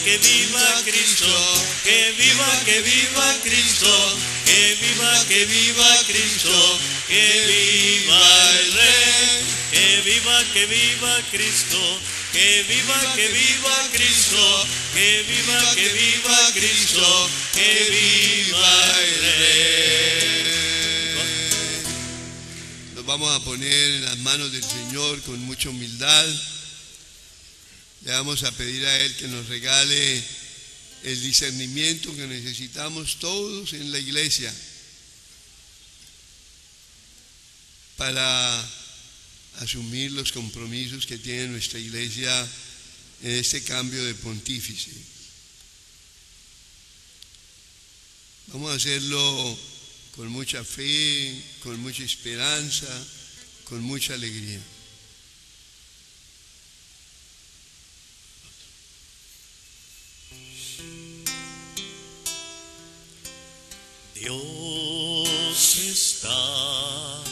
que viva Cristo, que viva Cristo, que viva Cristo, que viva el Rey, que viva Cristo, que viva Cristo, que viva Cristo, que viva el Rey. Nos vamos a poner en las manos del Señor con mucha humildad. Le vamos a pedir a Él que nos regale el discernimiento que necesitamos todos en la iglesia para asumir los compromisos que tiene nuestra iglesia en este cambio de pontífice. Vamos a hacerlo con mucha fe, con mucha esperanza, con mucha alegría. Dios está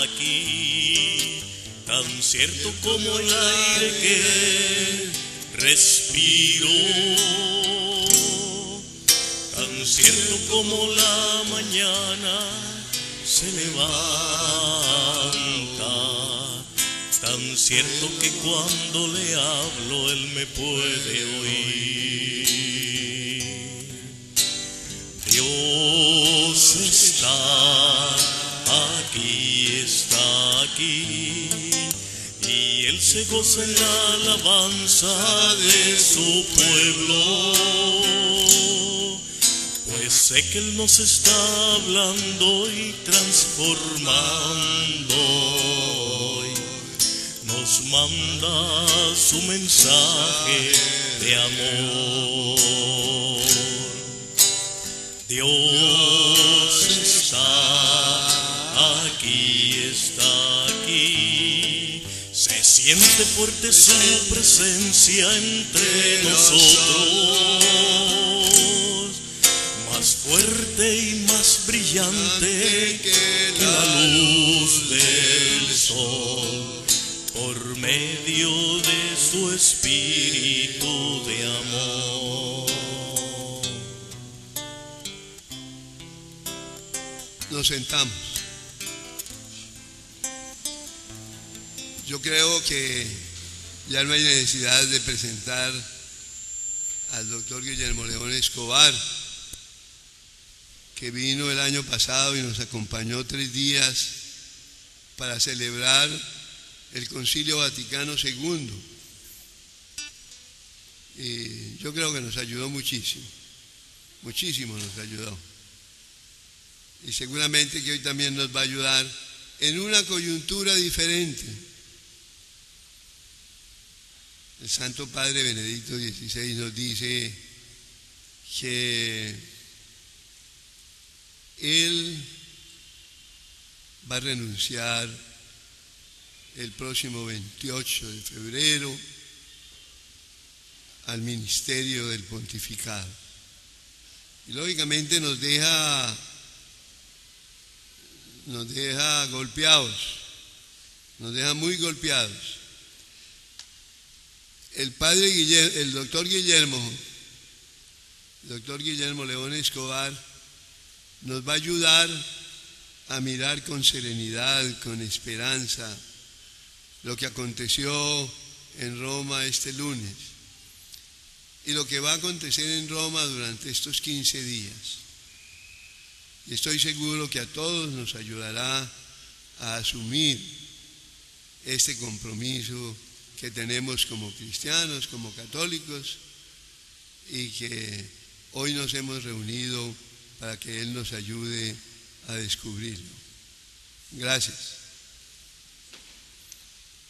aquí, tan cierto como el aire que respiro, tan cierto como la mañana se levanta, tan cierto que cuando le hablo Él me puede oír. Dios está aquí, y Él se goza en la alabanza de su pueblo, pues sé que Él nos está hablando y transformando, nos manda su mensaje de amor. Dios está aquí, se siente fuerte su presencia entre nosotros, más fuerte y más brillante que la luz del sol, por medio de su espíritu de amor. Nos sentamos. Yo creo que ya no hay necesidad de presentar al doctor Guillermo León Escobar, que vino el año pasado y nos acompañó 3 días para celebrar el Concilio Vaticano II. Y yo creo que nos ayudó muchísimo, muchísimo nos ayudó. Y seguramente que hoy también nos va a ayudar en una coyuntura diferente. El Santo Padre Benedicto XVI nos dice que Él va a renunciar el próximo 28 de febrero al ministerio del pontificado. Y lógicamente nos deja golpeados, nos deja muy golpeados. El doctor Guillermo León Escobar nos va a ayudar a mirar con serenidad, con esperanza, lo que aconteció en Roma este lunes y lo que va a acontecer en Roma durante estos 15 días. Y estoy seguro que a todos nos ayudará a asumir este compromiso que tenemos como cristianos, como católicos, y que hoy nos hemos reunido para que Él nos ayude a descubrirlo. Gracias.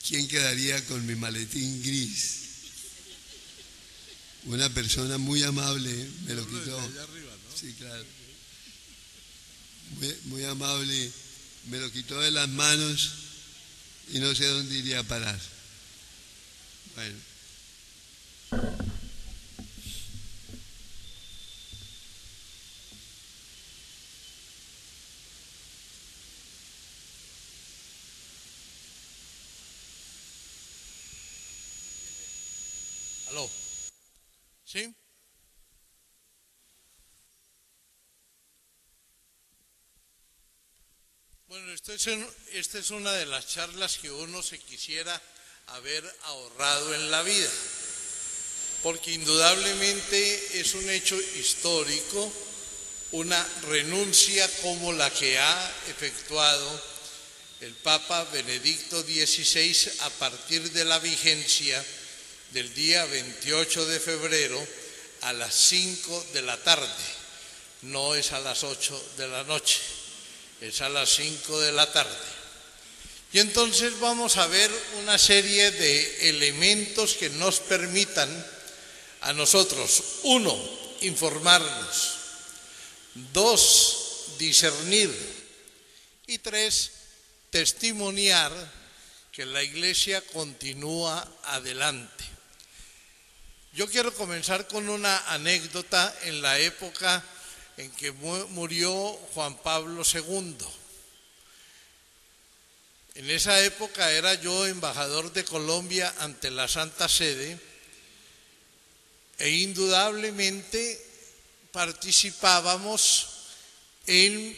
¿Quién quedaría con mi maletín gris? Una persona muy amable me lo quitó. Sí, claro. Muy amable, me lo quitó de las manos y no sé dónde iría a parar. Bueno. ¿Aló? ¿Sí? Bueno, esta es una de las charlas que uno se quisiera haber ahorrado en la vida, porque indudablemente es un hecho histórico, una renuncia como la que ha efectuado el Papa Benedicto XVI a partir de la vigencia del día 28 de febrero a las 5 de la tarde, no es a las 8 de la noche. Es a las 5 de la tarde. Y entonces vamos a ver una serie de elementos que nos permitan a nosotros, 1, informarnos, 2, discernir y 3, testimoniar que la Iglesia continúa adelante. Yo quiero comenzar con una anécdota en la época en que murió Juan Pablo II. En esa época era yo embajador de Colombia ante la Santa Sede e indudablemente participábamos en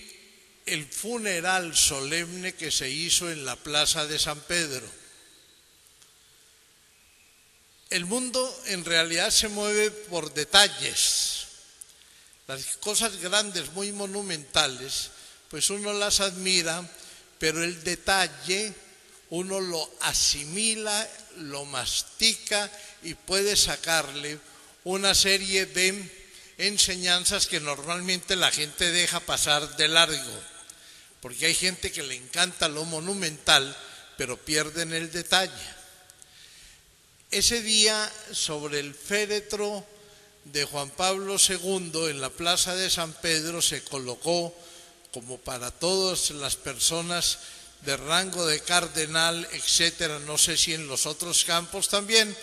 el funeral solemne que se hizo en la Plaza de San Pedro. El mundo en realidad se mueve por detalles. Las cosas grandes, muy monumentales, pues uno las admira, pero el detalle uno lo asimila, lo mastica y puede sacarle una serie de enseñanzas que normalmente la gente deja pasar de largo, porque hay gente que le encanta lo monumental, pero pierden el detalle. Ese día, sobre el féretro de Juan Pablo II en la Plaza de San Pedro se colocó, como para todas las personas de rango de cardenal, etcétera, no sé si en los otros campos también,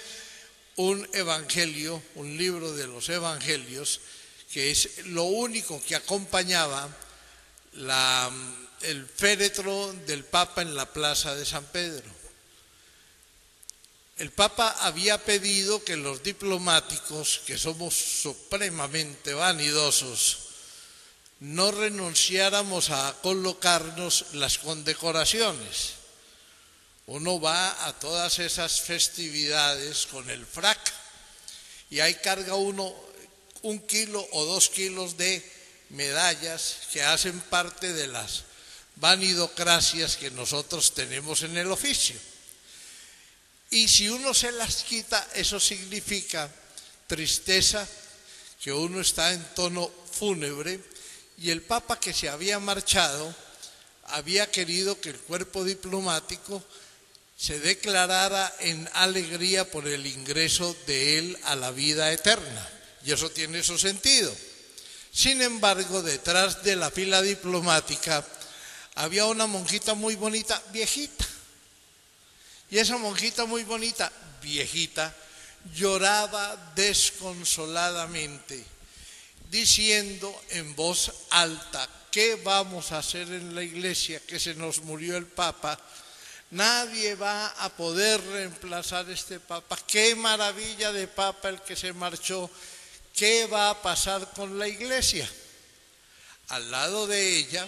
un evangelio, un libro de los evangelios, que es lo único que acompañaba el féretro del Papa en la Plaza de San Pedro. El Papa había pedido que los diplomáticos, que somos supremamente vanidosos, no renunciáramos a colocarnos las condecoraciones. Uno va a todas esas festividades con el frac y ahí carga uno 1 kilo o 2 kilos de medallas que hacen parte de las vanidocracias que nosotros tenemos en el oficio. Y si uno se las quita, eso significa tristeza, que uno está en tono fúnebre, y el Papa, que se había marchado, había querido que el cuerpo diplomático se declarara en alegría por el ingreso de él a la vida eterna, y eso tiene su sentido. Sin embargo, detrás de la fila diplomática había una monjita muy bonita, viejita. Y esa monjita muy bonita, viejita, lloraba desconsoladamente, diciendo en voz alta: ¿qué vamos a hacer en la iglesia? Que se nos murió el Papa. Nadie va a poder reemplazar este Papa. ¡Qué maravilla de Papa el que se marchó! ¿Qué va a pasar con la iglesia? Al lado de ella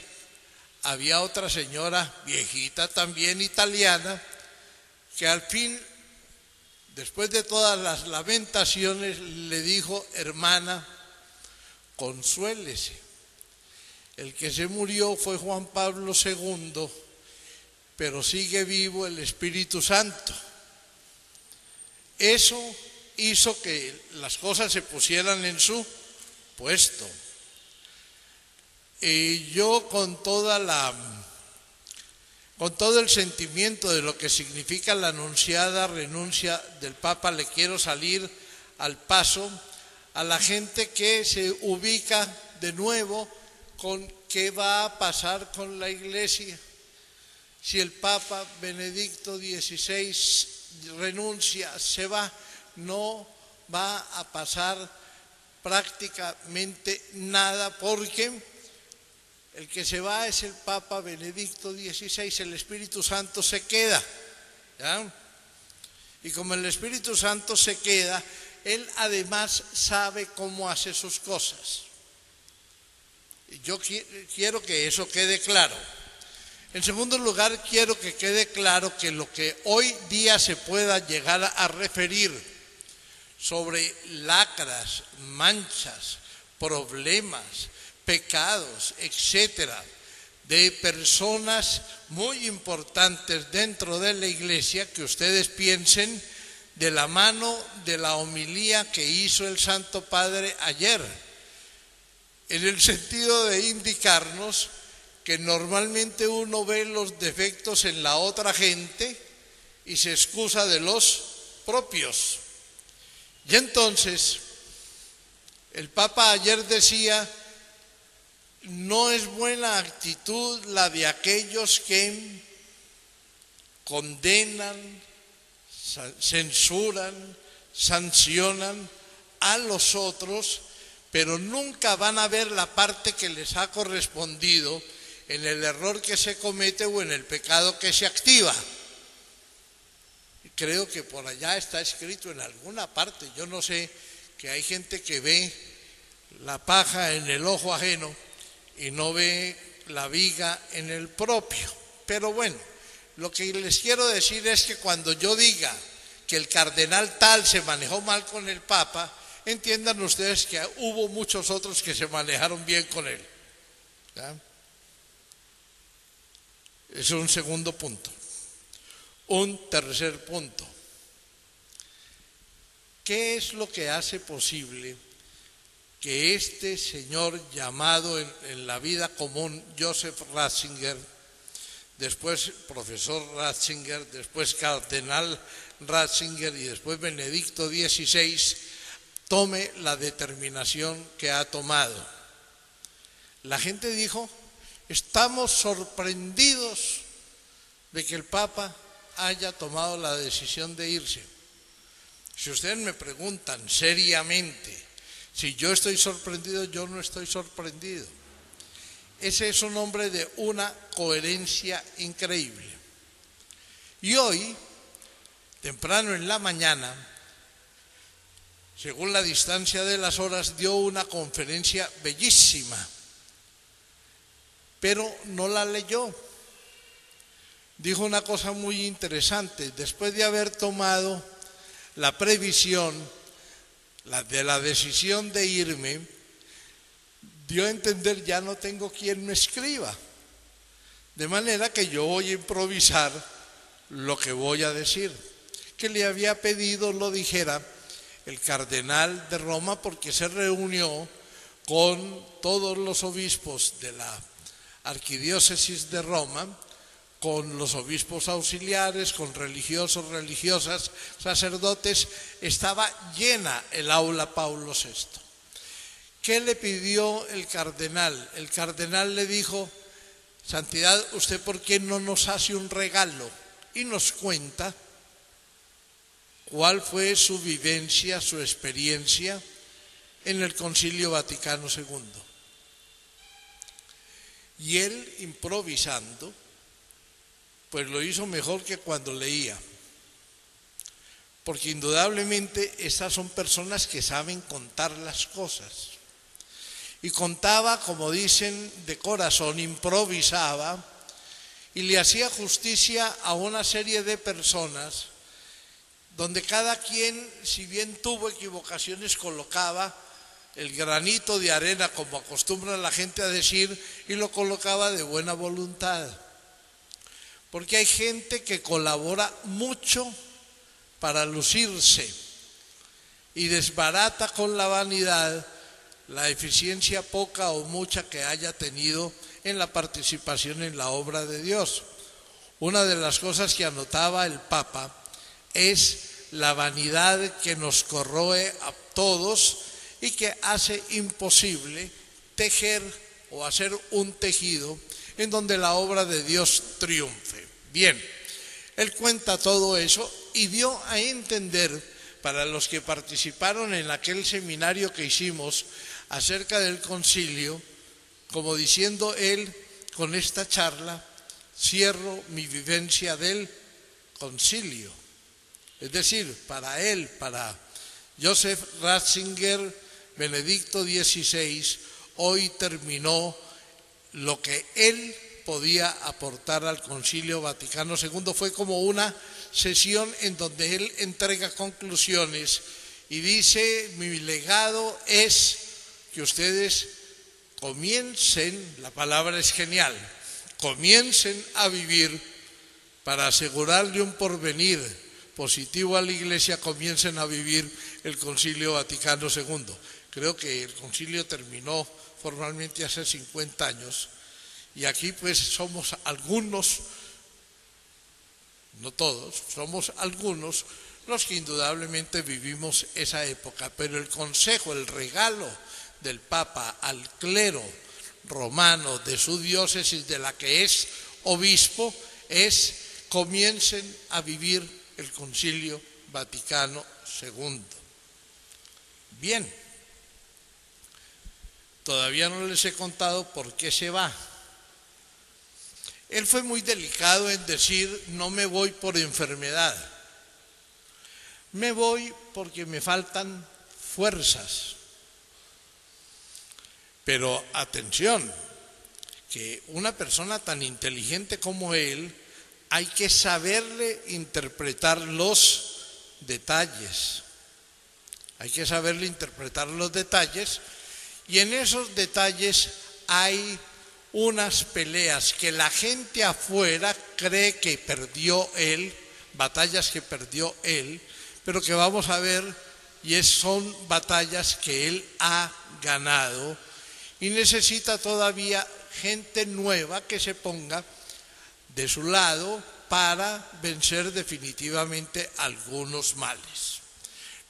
había otra señora viejita, también italiana, que al fin, después de todas las lamentaciones, le dijo: hermana, consuélese. El que se murió fue Juan Pablo II, pero sigue vivo el Espíritu Santo. Eso hizo que las cosas se pusieran en su puesto. Y yo con todo el sentimiento de lo que significa la anunciada renuncia del Papa, le quiero salir al paso a la gente que se ubica de nuevo con qué va a pasar con la iglesia. Si el Papa Benedicto XVI renuncia, se va, no va a pasar prácticamente nada, porque el que se va es el Papa Benedicto XVI, el Espíritu Santo se queda, ¿ya? Y como el Espíritu Santo se queda, él además sabe cómo hace sus cosas. Yo quiero que eso quede claro. En segundo lugar, quiero que quede claro que lo que hoy día se pueda llegar a referir sobre lacras, manchas, problemas, pecados, etcétera, de personas muy importantes dentro de la iglesia, que ustedes piensen de la mano de la homilía que hizo el Santo Padre ayer, en el sentido de indicarnos que normalmente uno ve los defectos en la otra gente y se excusa de los propios. Y entonces, el Papa ayer decía: no es buena actitud la de aquellos que condenan, censuran, sancionan a los otros, pero nunca van a ver la parte que les ha correspondido en el error que se comete o en el pecado que se activa. Creo que por allá está escrito en alguna parte, yo no sé, que hay gente que ve la paja en el ojo ajeno y no ve la viga en el propio. Pero bueno, lo que les quiero decir es que cuando yo diga que el cardenal tal se manejó mal con el Papa, entiendan ustedes que hubo muchos otros que se manejaron bien con él. ¿Ya? Es un segundo punto. Un tercer punto. ¿Qué es lo que hace posible que este señor llamado en la vida común Joseph Ratzinger, después profesor Ratzinger, después cardenal Ratzinger y después Benedicto XVI, tome la determinación que ha tomado? La gente dijo: estamos sorprendidos de que el Papa haya tomado la decisión de irse. Si ustedes me preguntan seriamente si yo estoy sorprendido, yo no estoy sorprendido. Ese es un hombre de una coherencia increíble. Y hoy, temprano en la mañana, según la distancia de las horas, dio una conferencia bellísima, pero no la leyó. Dijo una cosa muy interesante: después de haber tomado la previsión de la decisión de irme, dio a entender: ya no tengo quien me escriba, de manera que yo voy a improvisar lo que voy a decir, que le había pedido lo dijera el cardenal de Roma, porque se reunió con todos los obispos de la arquidiócesis de Roma, con los obispos auxiliares, con religiosos, religiosas, sacerdotes. Estaba llena el aula Paulo VI. ¿Qué le pidió el cardenal? El cardenal le dijo: Santidad, ¿usted por qué no nos hace un regalo y nos cuenta cuál fue su vivencia, su experiencia en el Concilio Vaticano II? Y él, improvisando, pues lo hizo mejor que cuando leía, porque indudablemente estas son personas que saben contar las cosas. Y contaba, como dicen, de corazón, improvisaba, y le hacía justicia a una serie de personas donde cada quien, si bien tuvo equivocaciones, colocaba el granito de arena, como acostumbra la gente a decir, y lo colocaba de buena voluntad. Porque hay gente que colabora mucho para lucirse y desbarata con la vanidad la eficiencia poca o mucha que haya tenido en la participación en la obra de Dios. Una de las cosas que anotaba el Papa es la vanidad que nos corroe a todos y que hace imposible tejer o hacer un tejido en donde la obra de Dios triunfe. Bien, él cuenta todo eso y dio a entender, para los que participaron en aquel seminario que hicimos acerca del concilio, como diciendo él: con esta charla cierro mi vivencia del concilio. Es decir, para él, para Joseph Ratzinger, Benedicto XVI, hoy terminó lo que él podía aportar al Concilio Vaticano II. Fue como una sesión en donde él entrega conclusiones y dice: mi legado es que ustedes comiencen, la palabra es genial, comiencen a vivir para asegurarle un porvenir positivo a la Iglesia, comiencen a vivir el Concilio Vaticano II. Creo que el concilio terminó formalmente hace 50 años y aquí pues somos algunos, no todos, somos algunos los que indudablemente vivimos esa época, pero el consejo, el regalo del Papa al clero romano de su diócesis, de la que es obispo, es: comiencen a vivir el Concilio Vaticano II. Bien, todavía no les he contado por qué se va. Él fue muy delicado en decir: no me voy por enfermedad, me voy porque me faltan fuerzas. Pero atención, que una persona tan inteligente como él, hay que saberle interpretar los detalles. Hay que saberle interpretar los detalles, y en esos detalles hay unas peleas que la gente afuera cree que perdió él, batallas que perdió él, pero que vamos a ver, y son batallas que él ha ganado, y necesita todavía gente nueva que se ponga de su lado para vencer definitivamente algunos males.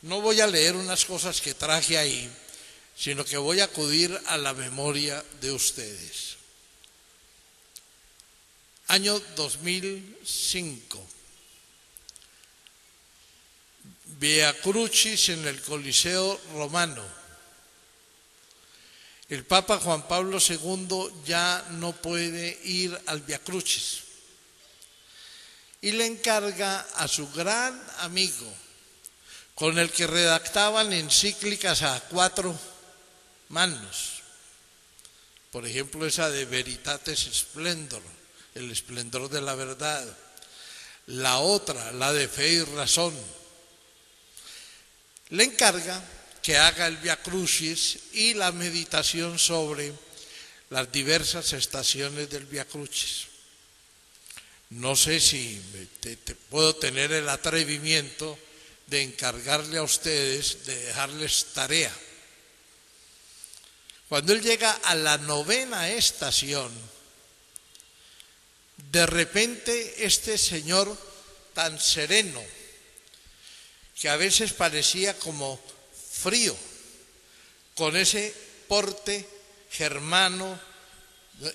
No voy a leer unas cosas que traje ahí, sino que voy a acudir a la memoria de ustedes. Año 2005. Via Crucis en el Coliseo Romano. El Papa Juan Pablo II ya no puede ir al Via Crucis y le encarga a su gran amigo, con el que redactaban encíclicas a 4 manos, por ejemplo esa de Veritatis Splendor, el esplendor de la verdad, la otra, la de Fe y Razón, le encarga que haga el Via Crucis y la meditación sobre las diversas estaciones del Via Crucis. No sé si puedo tener el atrevimiento de encargarle a ustedes, de dejarles tarea. Cuando él llega a la 9ª estación, de repente este señor tan sereno, que a veces parecía como frío, con ese porte germano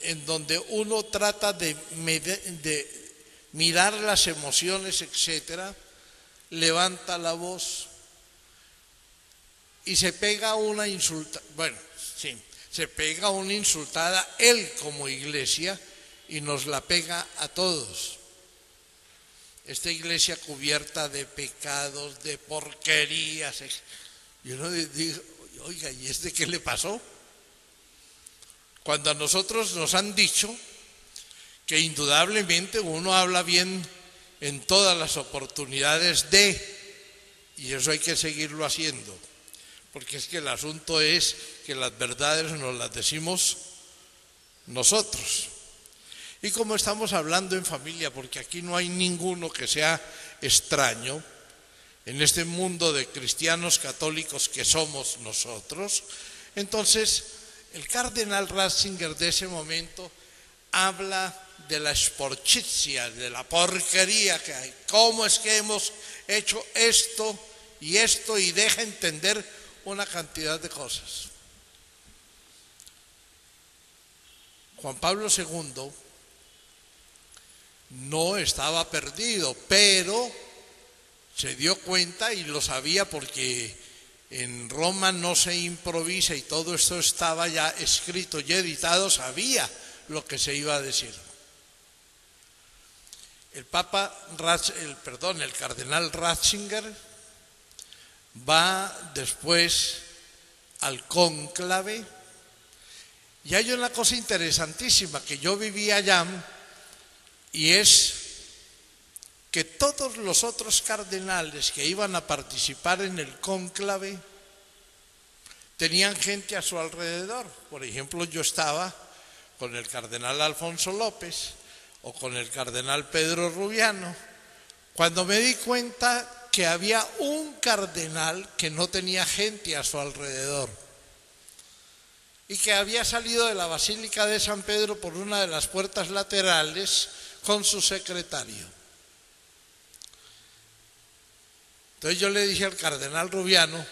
en donde uno trata de mirar las emociones, etcétera, levanta la voz y se pega una insultada él como iglesia, y nos la pega a todos. Esta iglesia cubierta de pecados, de porquerías. Y uno dice: oiga, ¿y este qué le pasó? Cuando a nosotros nos han dicho que indudablemente uno habla bien en todas las oportunidades y eso hay que seguirlo haciendo, porque es que el asunto es que las verdades nos las decimos nosotros. Y como estamos hablando en familia, porque aquí no hay ninguno que sea extraño en este mundo de cristianos católicos que somos nosotros, entonces el cardenal Ratzinger de ese momento habla de la sporcizia, de la porquería que hay. ¿Cómo es que hemos hecho esto, y deja entender una cantidad de cosas? Juan Pablo II no estaba perdido, pero se dio cuenta, y lo sabía porque en Roma no se improvisa y todo esto estaba ya escrito y editado, sabía lo que se iba a decir. El cardenal Ratzinger va después al cónclave, y hay una cosa interesantísima que yo viví allá, y es que todos los otros cardenales que iban a participar en el cónclave tenían gente a su alrededor. Por ejemplo, yo estaba con el cardenal Alfonso López o con el cardenal Pedro Rubiano, cuando me di cuenta que había un cardenal que no tenía gente a su alrededor y que había salido de la Basílica de San Pedro por una de las puertas laterales con su secretario. Entonces yo le dije al cardenal Rubiano,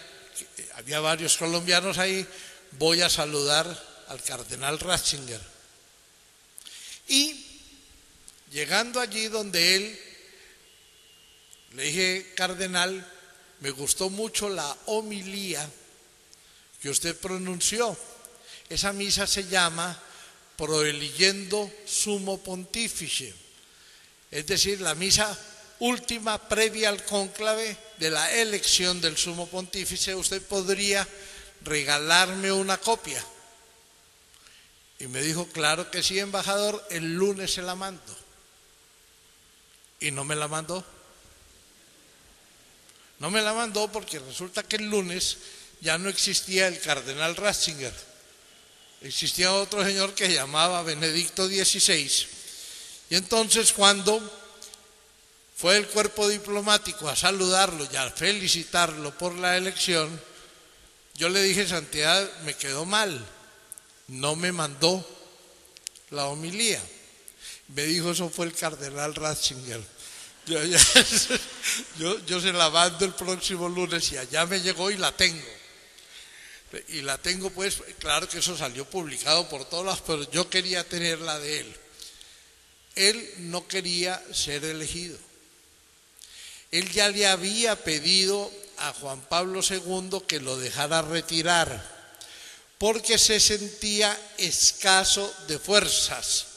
que había varios colombianos ahí, voy a saludar al cardenal Ratzinger. Y llegando allí donde él, le dije: cardenal, me gustó mucho la homilía que usted pronunció. Esa misa se llama Proeligiendo Sumo Pontífice, es decir, la misa última previa al cónclave de la elección del Sumo Pontífice. ¿Usted podría regalarme una copia? Y me dijo: claro que sí, embajador, el lunes se la mando. Y no me la mandó. No me la mandó porque resulta que el lunes ya no existía el cardenal Ratzinger. Existía otro señor que se llamaba Benedicto XVI. Y entonces, cuando fue el cuerpo diplomático a saludarlo y a felicitarlo por la elección, yo le dije: santidad, me quedó mal, no me mandó la homilía. Me dijo: eso fue el cardenal Ratzinger. Yo se la mando el próximo lunes, y allá me llegó y la tengo. Y la tengo, pues, claro que eso salió publicado por todas las, pero yo quería tenerla de él. Él no quería ser elegido. Él ya le había pedido a Juan Pablo II que lo dejara retirar, porque se sentía escaso de fuerzas.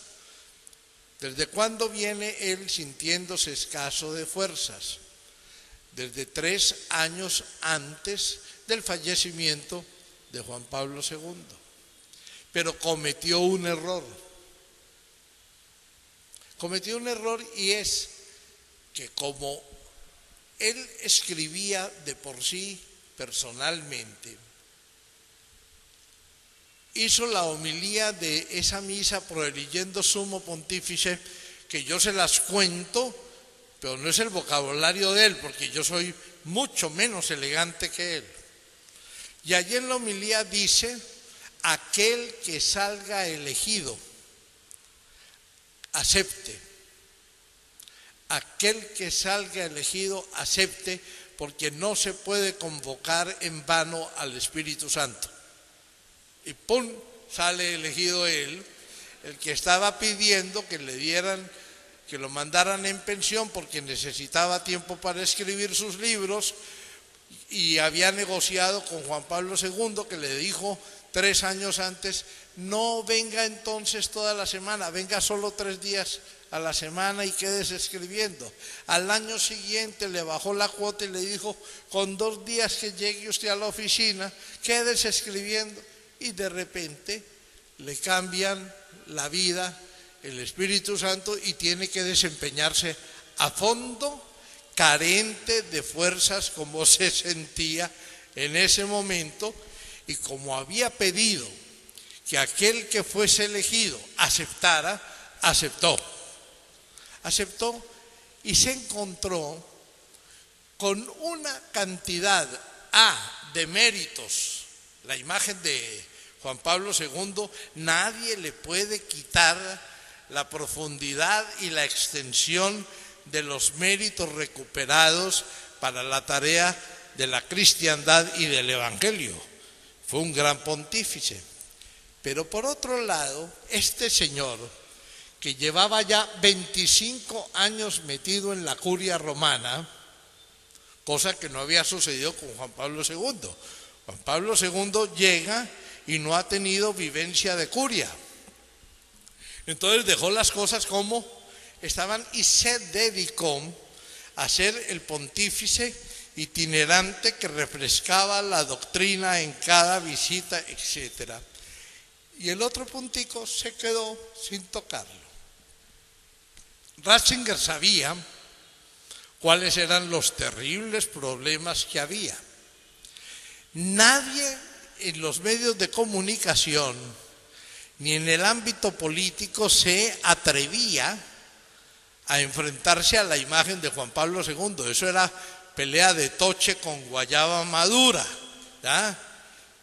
¿Desde cuándo viene él sintiéndose escaso de fuerzas? Desde 3 años antes del fallecimiento de Juan Pablo II. Pero cometió un error. Cometió un error, y es que, como él escribía de por sí personalmente, hizo la homilía de esa misa Proeligiendo Sumo Pontífice, que yo se las cuento, pero no es el vocabulario de él, porque yo soy mucho menos elegante que él. Y allí en la homilía dice: aquel que salga elegido, acepte. Aquel que salga elegido, acepte, porque no se puede convocar en vano al Espíritu Santo. Y ¡pum!, sale elegido él, el que estaba pidiendo que le dieran, que lo mandaran en pensión porque necesitaba tiempo para escribir sus libros, y había negociado con Juan Pablo II, que le dijo 3 años antes: no venga entonces toda la semana, venga solo 3 días a la semana y quédese escribiendo. Al año siguiente le bajó la cuota y le dijo: con 2 días que llegue usted a la oficina, quédese escribiendo. Y de repente le cambian la vida el Espíritu Santo y tiene que desempeñarse a fondo, carente de fuerzas como se sentía en ese momento. Y como había pedido que aquel que fuese elegido aceptara, aceptó y se encontró con una cantidad de méritos. La imagen de Juan Pablo II, nadie le puede quitar la profundidad y la extensión de los méritos recuperados para la tarea de la cristiandad y del Evangelio. Fue un gran pontífice. Pero por otro lado, este señor, que llevaba ya 25 años metido en la curia romana, cosa que no había sucedido con Juan Pablo II. Juan Pablo II llega y no ha tenido vivencia de curia. Entonces dejó las cosas como estaban y se dedicó a ser el pontífice itinerante que refrescaba la doctrina en cada visita, etc. Y el otro puntico se quedó sin tocarlo. Ratzinger sabía cuáles eran los terribles problemas que había. Nadie en los medios de comunicación ni en el ámbito político se atrevía a enfrentarse a la imagen de Juan Pablo II. Eso era pelea de toche con guayaba madura, ¿ya?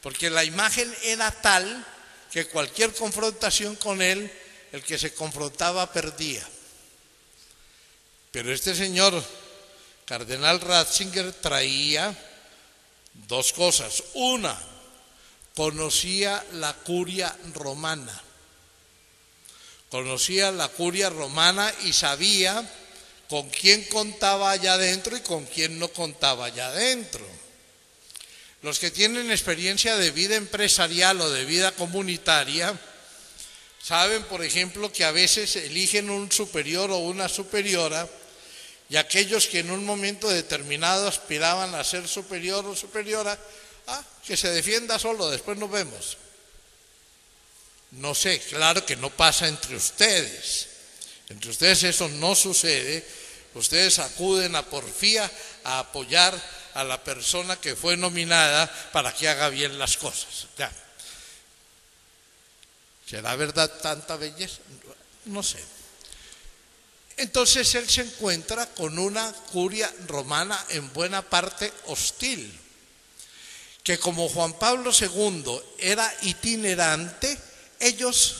Porque la imagen era tal que cualquier confrontación con él, el que se confrontaba perdía. Pero este señor, cardenal Ratzinger, traía dos cosas. Una, conocía la curia romana. Conocía la curia romana y sabía con quién contaba allá adentro y con quién no contaba allá adentro. Los que tienen experiencia de vida empresarial o de vida comunitaria saben, por ejemplo, que a veces eligen un superior o una superiora, y aquellos que en un momento determinado aspiraban a ser superior o superiora, que se defienda solo, después nos vemos. No sé, claro que no pasa entre ustedes. Entre ustedes eso no sucede. Ustedes acuden a porfía a apoyar a la persona que fue nominada para que haga bien las cosas. Ya. ¿Será verdad tanta belleza? No sé. Entonces él se encuentra con una curia romana en buena parte hostil, que como Juan Pablo II era itinerante, ellos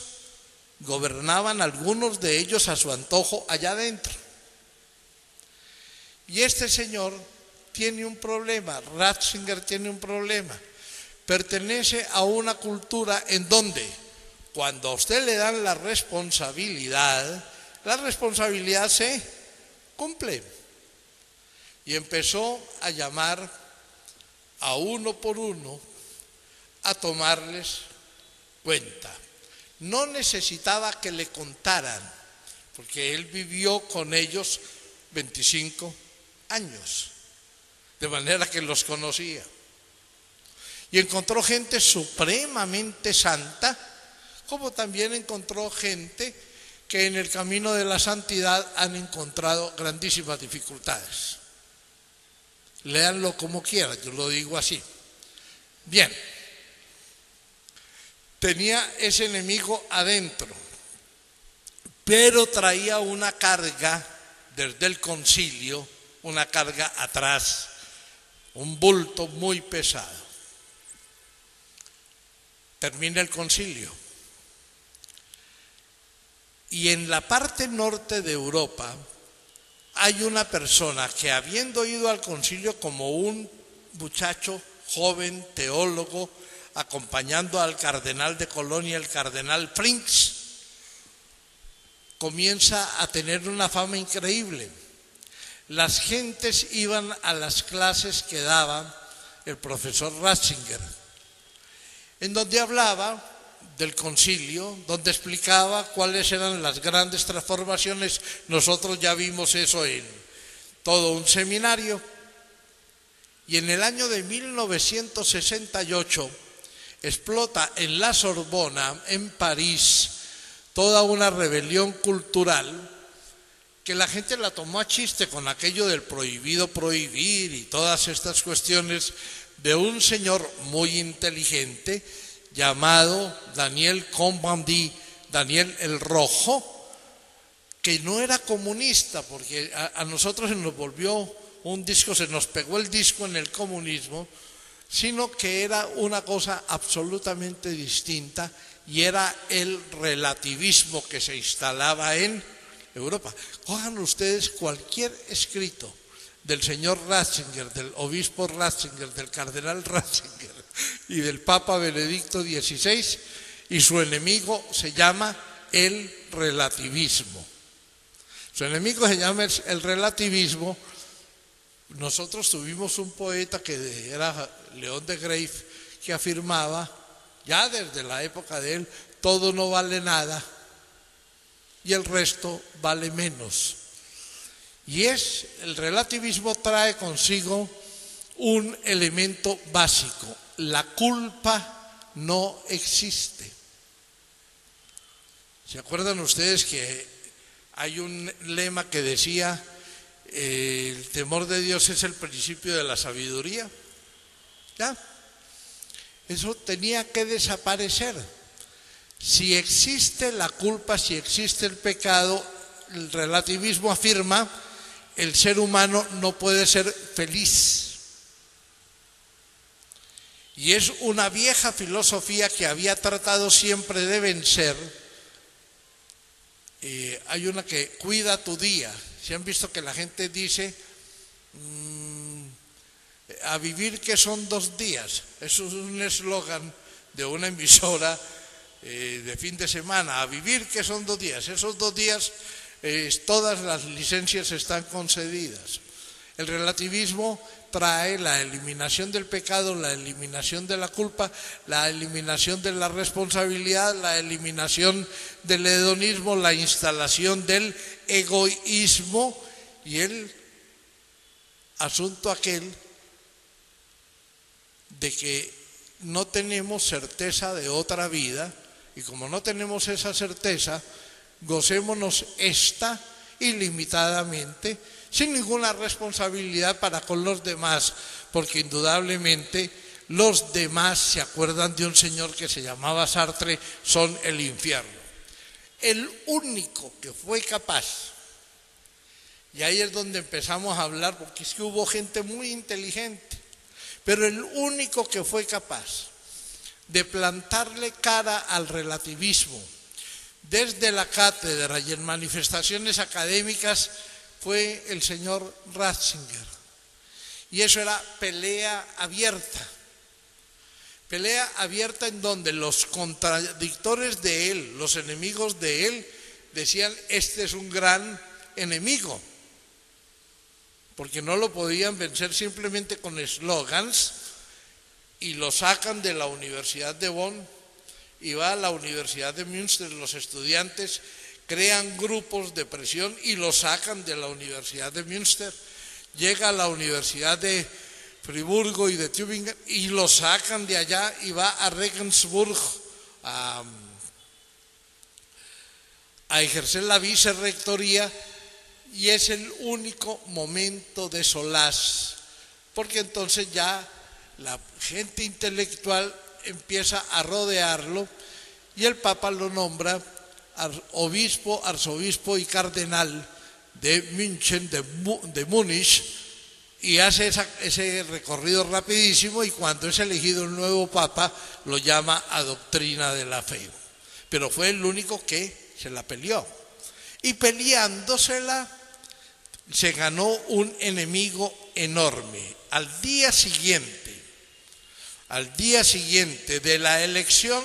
gobernaban, algunos de ellos a su antojo allá adentro. Y este señor tiene un problema, Ratzinger tiene un problema. Pertenece a una cultura en donde cuando a usted le dan la responsabilidad se cumple. Y empezó a llamar a uno por uno a tomarles cuenta. No necesitaba que le contaran, porque él vivió con ellos 25 años, de manera que los conocía. Y encontró gente supremamente santa, como también encontró gente que en el camino de la santidad han encontrado grandísimas dificultades. Léanlo como quieran, yo lo digo así. Bien, tenía ese enemigo adentro, pero traía una carga desde el concilio, una carga atrás, un bulto muy pesado. Termina el concilio. Y en la parte norte de Europa hay una persona que, habiendo ido al concilio como un muchacho joven teólogo, acompañando al cardenal de Colonia, el cardenal Frings, comienza a tener una fama increíble. Las gentes iban a las clases que daba el profesor Ratzinger, en donde hablaba del concilio, donde explicaba cuáles eran las grandes transformaciones. Nosotros ya vimos eso en todo un seminario. Y en el año de 1968 explota en la Sorbona, en París, toda una rebelión cultural que la gente la tomó a chiste con aquello del prohibido prohibir y todas estas cuestiones de un señor muy inteligente llamado Daniel Cohn-Bendit, Daniel el Rojo, que no era comunista, porque a nosotros se nos volvió un disco, se nos pegó el disco en el comunismo, sino que era una cosa absolutamente distinta, y era el relativismo que se instalaba en Europa. Cojan ustedes cualquier escrito del señor Ratzinger, del obispo Ratzinger, del cardenal Ratzinger y del Papa Benedicto XVI, y su enemigo se llama el relativismo. Su enemigo se llama el relativismo. Nosotros tuvimos un poeta que era León de Greiff, que afirmaba, ya desde la época de él, todo no vale nada y el resto vale menos. Y el relativismo trae consigo un elemento básico: la culpa no existe. ¿Se acuerdan ustedes que hay un lema que decía: el temor de Dios es el principio de la sabiduría? ¿Ya? Eso tenía que desaparecer. Si existe la culpa, si existe el pecado, el relativismo afirma: el ser humano no puede ser feliz. Y es una vieja filosofía que había tratado siempre de vencer. Hay una que: cuida tu día. ¿Se han visto que la gente dice a vivir que son 2 días? Eso es un eslogan de una emisora de fin de semana. A vivir que son 2 días. Esos 2 días todas las licencias están concedidas. El relativismo trae la eliminación del pecado, la eliminación de la culpa, la eliminación de la responsabilidad, la eliminación del hedonismo, la instalación del egoísmo y el asunto aquel de que no tenemos certeza de otra vida, y como no tenemos esa certeza, gocémonos esta ilimitadamente, sin ninguna responsabilidad para con los demás, porque indudablemente los demás, se acuerdan de un señor que se llamaba Sartre, son el infierno. El único que fue capaz, y ahí es donde empezamos a hablar, porque es que hubo gente muy inteligente, pero el único que fue capaz de plantarle cara al relativismo desde la cátedra y en manifestaciones académicas fue el señor Ratzinger. Y eso era pelea abierta. Pelea abierta en donde los contradictores de él, los enemigos de él, decían: este es un gran enemigo. Porque no lo podían vencer simplemente con eslogans, y lo sacan de la Universidad de Bonn y va a la Universidad de Münster. Los estudiantes crean grupos de presión y lo sacan de la Universidad de Münster. Llega a la Universidad de Friburgo y de Tübingen y lo sacan de allá y va a Regensburg a ejercer la vicerrectoría, y es el único momento de solaz, porque entonces ya la gente intelectual empieza a rodearlo y el Papa lo nombra obispo, arzobispo y cardenal de München, de Múnich, y hace ese recorrido rapidísimo, y cuando es elegido el nuevo Papa lo llama a doctrina de la fe. Pero fue el único que se la peleó, y peleándosela se ganó un enemigo enorme. Al día siguiente de la elección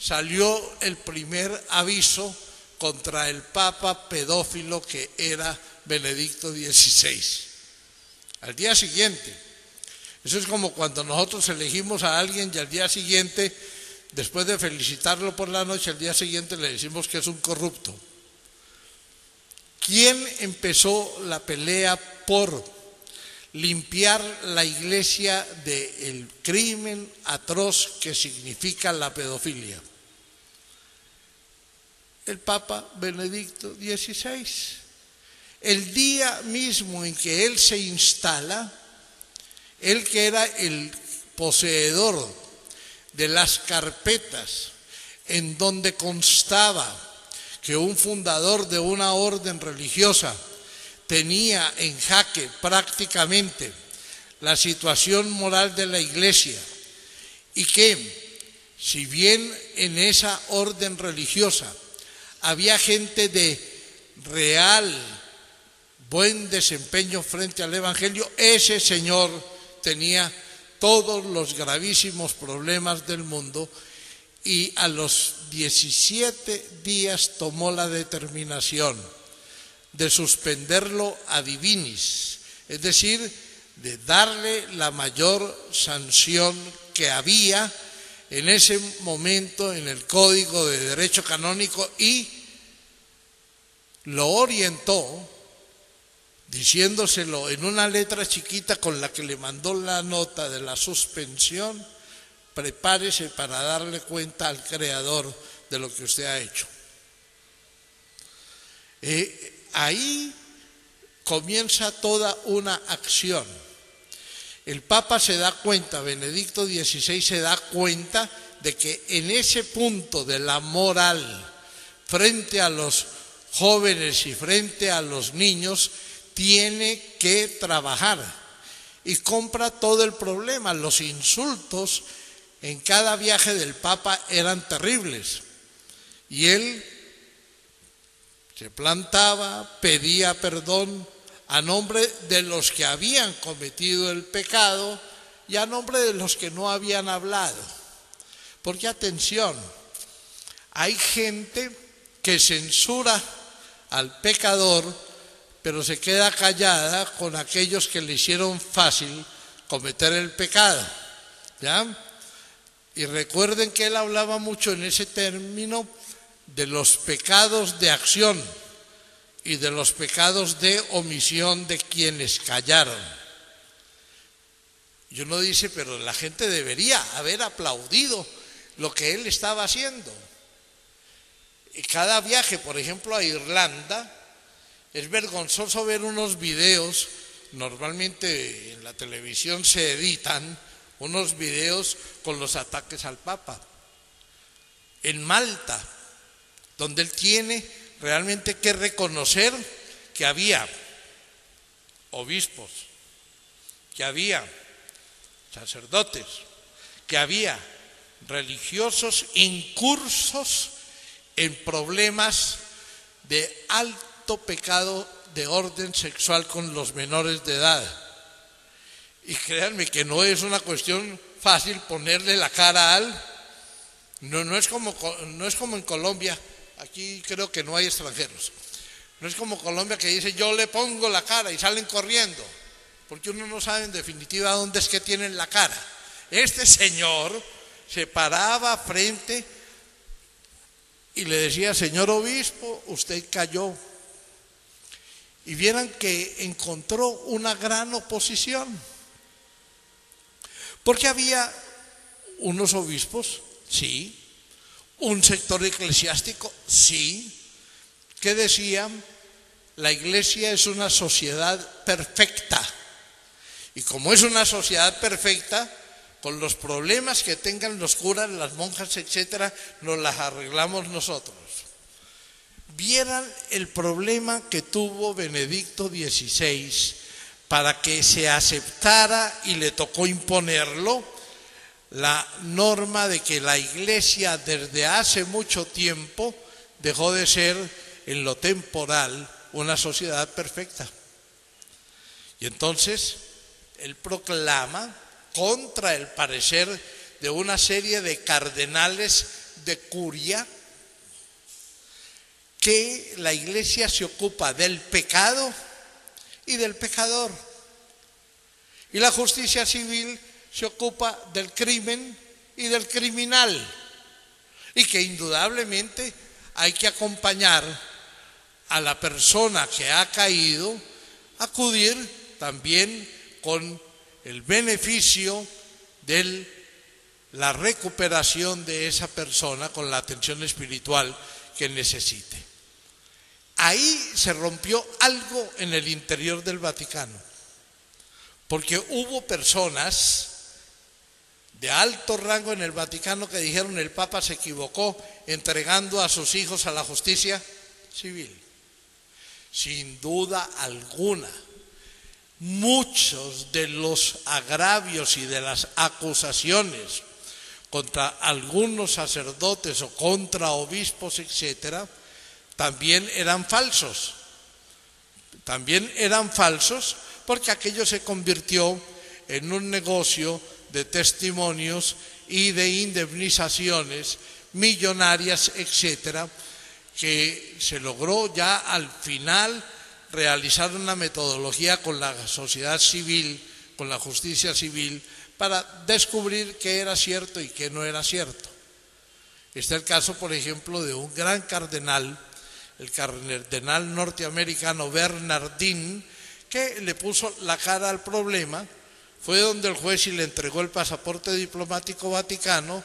salió el primer aviso contra el Papa pedófilo que era Benedicto XVI. Al día siguiente. Eso es como cuando nosotros elegimos a alguien y al día siguiente, después de felicitarlo por la noche, al día siguiente le decimos que es un corrupto. ¿Quién empezó la pelea por limpiar la iglesia del crimen atroz que significa la pedofilia? El Papa Benedicto XVI. El día mismo en que él se instala, él que era el poseedor de las carpetas en donde constaba que un fundador de una orden religiosa tenía en jaque prácticamente la situación moral de la iglesia, y que si bien en esa orden religiosa había gente de real buen desempeño frente al Evangelio, ese señor tenía todos los gravísimos problemas del mundo, y a los 17 días tomó la determinación de suspenderlo a divinis, es decir, de darle la mayor sanción que había en ese momento en el Código de Derecho Canónico, y lo orientó diciéndoselo en una letra chiquita con la que le mandó la nota de la suspensión: prepárese para darle cuenta al Creador de lo que usted ha hecho. Ahí comienza toda una acción. El Papa se da cuenta, Benedicto XVI se da cuenta de que en ese punto de la moral frente a los jóvenes y frente a los niños tiene que trabajar, y compra todo el problema. Los insultos en cada viaje del Papa eran terribles, y él se plantaba, pedía perdón a nombre de los que habían cometido el pecado y a nombre de los que no habían hablado. Porque atención, hay gente que censura al pecador, pero se queda callada con aquellos que le hicieron fácil cometer el pecado, ¿ya? Y recuerden que él hablaba mucho en ese término de los pecados de acción y de los pecados de omisión de quienes callaron. Y uno dice, pero la gente debería haber aplaudido lo que él estaba haciendo. Y cada viaje, por ejemplo, a Irlanda, es vergonzoso ver unos videos, normalmente en la televisión se editan unos videos con los ataques al Papa. En Malta, donde él tiene realmente que reconocer que había obispos, que había sacerdotes, que había religiosos incursos en problemas de alto pecado de orden sexual con los menores de edad. Y créanme que no es una cuestión fácil ponerle la cara al... No es como en Colombia. Aquí creo que no hay extranjeros. No es como Colombia, que dice yo le pongo la cara y salen corriendo, porque uno no sabe en definitiva dónde es que tienen la cara. Este señor se paraba frente y le decía: señor obispo, usted cayó. Y vieran que encontró una gran oposición, porque había unos obispos, sí, un sector eclesiástico, sí, que decían: la Iglesia es una sociedad perfecta, y como es una sociedad perfecta, con los problemas que tengan los curas, las monjas, etcétera, nos las arreglamos nosotros. Vieran el problema que tuvo Benedicto XVI para que se aceptara, y le tocó imponerlo, la norma de que la Iglesia desde hace mucho tiempo dejó de ser en lo temporal una sociedad perfecta. Y entonces él proclama, contra el parecer de una serie de cardenales de curia, que la Iglesia se ocupa del pecado y del pecador, y la justicia civil se ocupa del crimen y del criminal, y que indudablemente hay que acompañar a la persona que ha caído, acudir también con el beneficio de la recuperación de esa persona, con la atención espiritual que necesite. Ahí se rompió algo en el interior del Vaticano, porque hubo personas de alto rango en el Vaticano que dijeron: el Papa se equivocó entregando a sus hijos a la justicia civil. Sin duda alguna, muchos de los agravios y de las acusaciones contra algunos sacerdotes o contra obispos, etcétera, también eran falsos. También eran falsos, porque aquello se convirtió en un negocio de testimonios y de indemnizaciones millonarias, etcétera, que se logró ya al final realizar una metodología con la sociedad civil, con la justicia civil, para descubrir qué era cierto y qué no era cierto. Está el caso, por ejemplo, de un gran cardenal, el cardenal norteamericano Bernardín, que le puso la cara al problema, fue donde el juez y le entregó el pasaporte diplomático vaticano,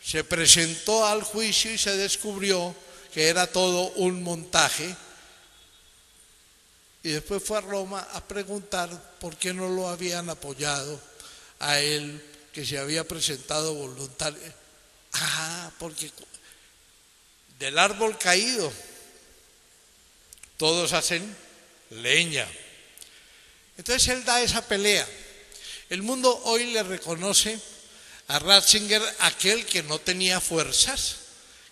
se presentó al juicio y se descubrió que era todo un montaje, y después fue a Roma a preguntar por qué no lo habían apoyado a él, que se había presentado voluntario. Porque del árbol caído todos hacen leña. Entonces él da esa pelea. El mundo hoy le reconoce a Ratzinger aquel que no tenía fuerzas,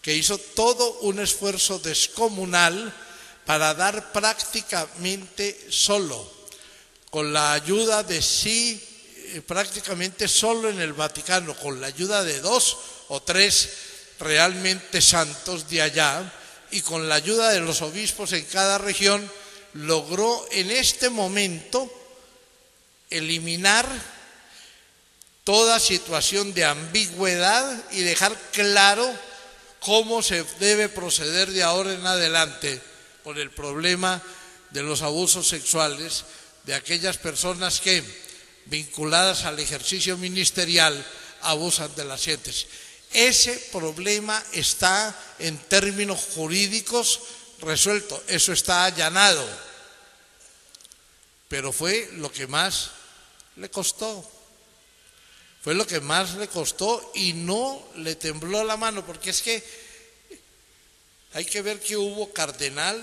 que hizo todo un esfuerzo descomunal para dar prácticamente solo, con la ayuda de prácticamente solo en el Vaticano, con la ayuda de 2 o 3 realmente santos de allá y con la ayuda de los obispos en cada región, logró en este momento eliminar toda situación de ambigüedad y dejar claro cómo se debe proceder de ahora en adelante con el problema de los abusos sexuales de aquellas personas que, vinculadas al ejercicio ministerial, abusan de las gentes. Ese problema está en términos jurídicos resuelto, eso está allanado, pero fue lo que más le costó. Fue lo que más le costó y no le tembló la mano, porque es que hay que ver que hubo cardenal,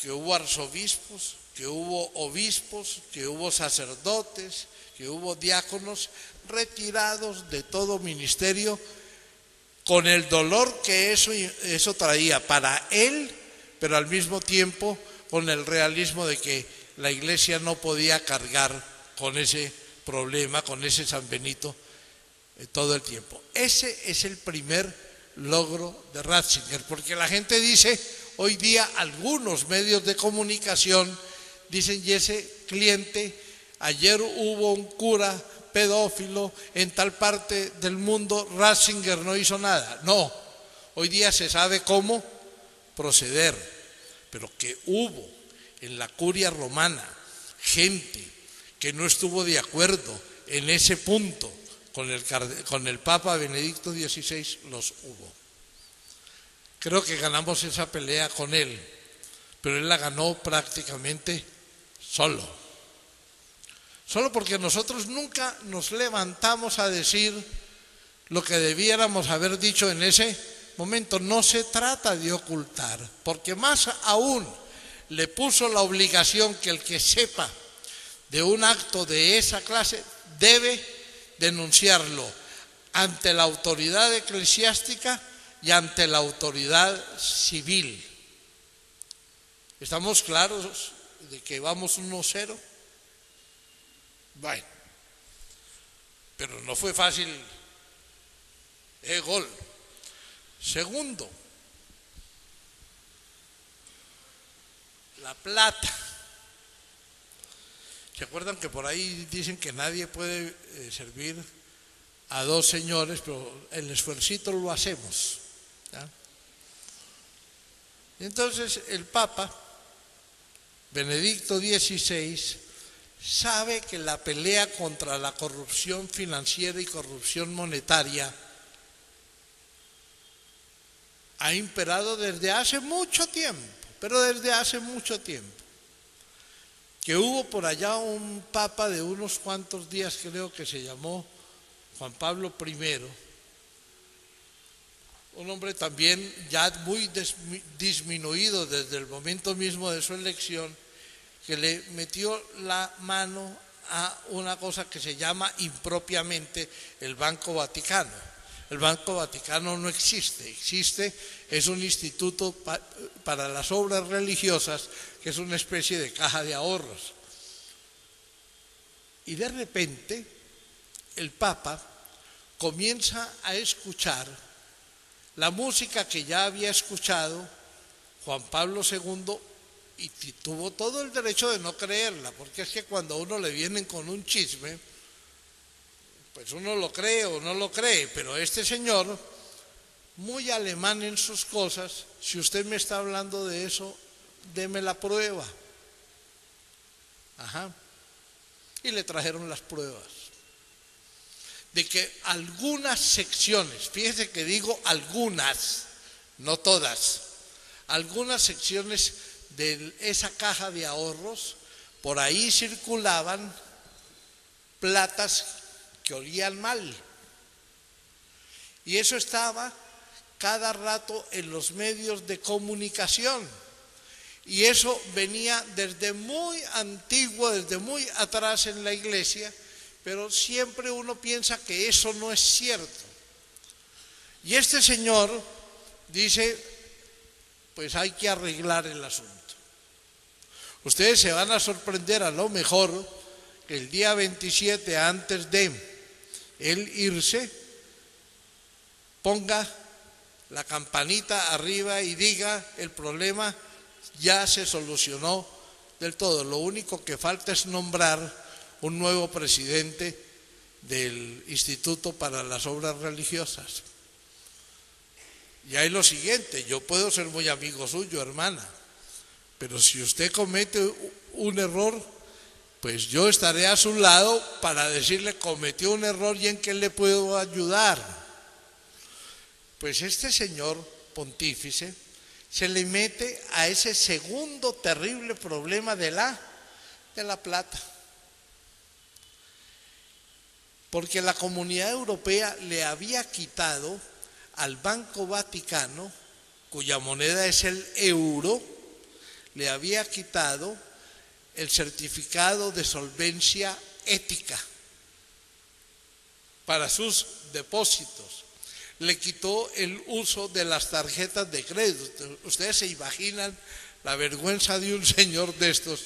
que hubo arzobispos, que hubo obispos, que hubo sacerdotes, que hubo diáconos retirados de todo ministerio con el dolor que eso traía para él, pero al mismo tiempo con el realismo de que la Iglesia no podía cargar con ese problema, con ese San Benito todo el tiempo. Ese es el primer logro de Ratzinger, porque la gente dice, hoy día algunos medios de comunicación dicen, y ese cliente, ayer hubo un cura pedófilo en tal parte del mundo, Ratzinger no hizo nada. No, hoy día se sabe cómo proceder, pero que hubo en la curia romana gente que no estuvo de acuerdo en ese punto con el Papa Benedicto XVI, los hubo. Creo que ganamos esa pelea con él, pero él la ganó prácticamente solo. Solo porque nosotros nunca nos levantamos a decir lo que debiéramos haber dicho en ese momento. No se trata de ocultar, porque más aún le puso la obligación que el que sepa de un acto de esa clase debe denunciarlo ante la autoridad eclesiástica y ante la autoridad civil. ¿Estamos claros de que vamos 1-0? Bueno, pero no fue fácil el gol. Segundo, la plata. ¿Se acuerdan que por ahí dicen que nadie puede servir a 2 señores, pero el esfuercito lo hacemos? ¿Ya? Y entonces el Papa Benedicto XVI sabe que la pelea contra la corrupción financiera y corrupción monetaria ha imperado desde hace mucho tiempo, pero desde hace mucho tiempo. Que hubo por allá un papa de unos cuantos días, creo que se llamó Juan Pablo I, un hombre también ya muy disminuido desde el momento mismo de su elección, que le metió la mano a una cosa que se llama impropiamente el Banco Vaticano. El Banco Vaticano no existe, es un instituto para las obras religiosas, que es una especie de caja de ahorros. Y de repente el Papa comienza a escuchar la música que ya había escuchado Juan Pablo II y tuvo todo el derecho de no creerla, porque es que cuando a uno le vienen con un chisme, pues uno lo cree o no lo cree, pero este señor, muy alemán en sus cosas, si usted me está hablando de eso, deme la prueba. Ajá. Y le trajeron las pruebas de que algunas secciones, fíjese que digo algunas, no todas, algunas secciones de esa caja de ahorros, por ahí circulaban platas que olían mal. Y eso estaba cada rato en los medios de comunicación. Y eso venía desde muy antiguo, desde muy atrás en la iglesia, pero siempre uno piensa que eso no es cierto. Y este señor dice, pues hay que arreglar el asunto. Ustedes se van a sorprender a lo mejor que el día 27, antes de él irse, ponga la campanita arriba y diga, el problema ya se solucionó del todo. Lo único que falta es nombrar un nuevo presidente del Instituto para las Obras Religiosas. Y hay lo siguiente, yo puedo ser muy amigo suyo, hermana, pero si usted comete un error, pues yo estaré a su lado para decirle cometió un error y en qué le puedo ayudar. Pues este señor pontífice se le mete a ese segundo terrible problema de la plata. Porque la Comunidad Europea le había quitado al Banco Vaticano, cuya moneda es el euro, le había quitado el certificado de solvencia ética para sus depósitos. Le quitó el uso de las tarjetas de crédito. Ustedes se imaginan la vergüenza de un señor de estos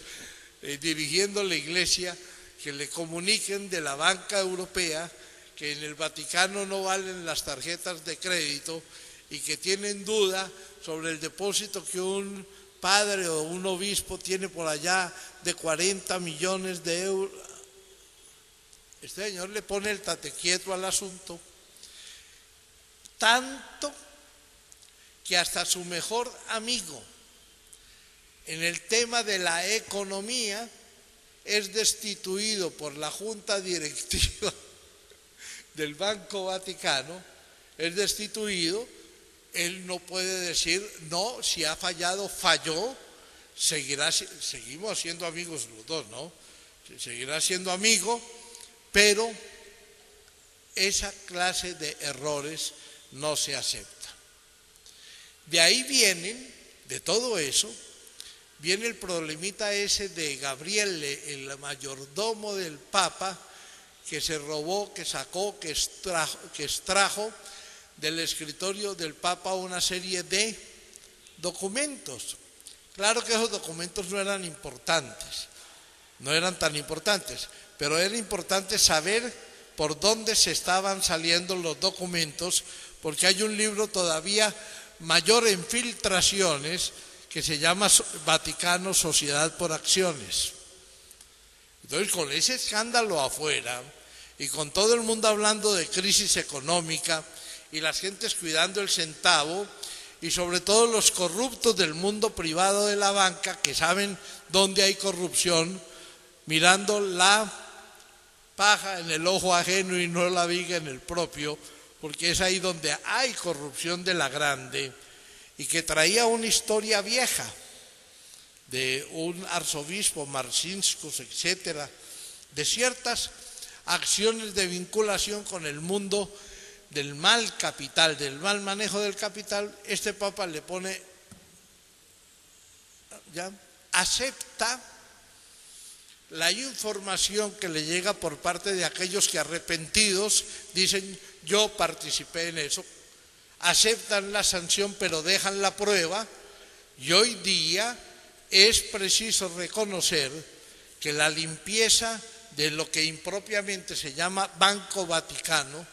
dirigiendo la iglesia, que le comuniquen de la banca europea que en el Vaticano no valen las tarjetas de crédito y que tienen duda sobre el depósito que un padre o un obispo tiene por allá de 40 millones de euros. Este señor le pone el tate quieto al asunto, tanto que hasta su mejor amigo en el tema de la economía es destituido por la junta directiva del Banco Vaticano, es destituido. Él no puede decir, no, si ha fallado, falló, seguimos siendo amigos los dos, ¿no? Seguirá siendo amigo, pero esa clase de errores no se acepta. De ahí vienen, de todo eso, viene el problemita ese de Gabriel, el mayordomo del Papa, que se robó, que sacó, que extrajo del escritorio del Papa una serie de documentos. Claro que esos documentos no eran importantes, no eran tan importantes, pero era importante saber por dónde se estaban saliendo los documentos, porque hay un libro todavía mayor en filtraciones que se llama Vaticano, Sociedad por Acciones. Entonces, con ese escándalo afuera y con todo el mundo hablando de crisis económica y las gentes cuidando el centavo y sobre todo los corruptos del mundo privado de la banca que saben dónde hay corrupción, mirando la paja en el ojo ajeno y no la viga en el propio, porque es ahí donde hay corrupción de la grande, y que traía una historia vieja de un arzobispo, Marcinkus, etcétera, de ciertas acciones de vinculación con el mundo del mal capital, del mal manejo del capital. Este Papa le pone, ya, acepta la información que le llega por parte de aquellos que arrepentidos dicen, yo participé en eso, aceptan la sanción pero dejan la prueba, y hoy día es preciso reconocer que la limpieza de lo que impropiamente se llama Banco Vaticano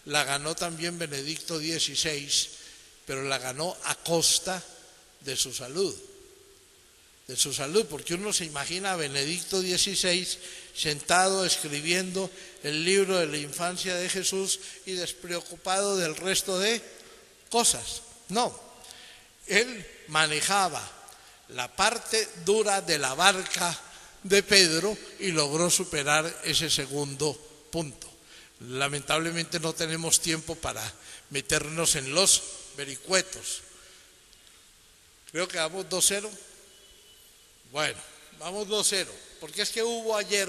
la ganó también Benedicto XVI, pero la ganó a costa de su salud. De su salud, porque uno se imagina a Benedicto XVI sentado escribiendo el libro de la infancia de Jesús y despreocupado del resto de cosas. No, él manejaba la parte dura de la barca de Pedro y logró superar ese segundo punto. Lamentablemente no tenemos tiempo para meternos en los vericuetos. Creo que vamos 2-0. Bueno, vamos 2-0, porque es que hubo ayer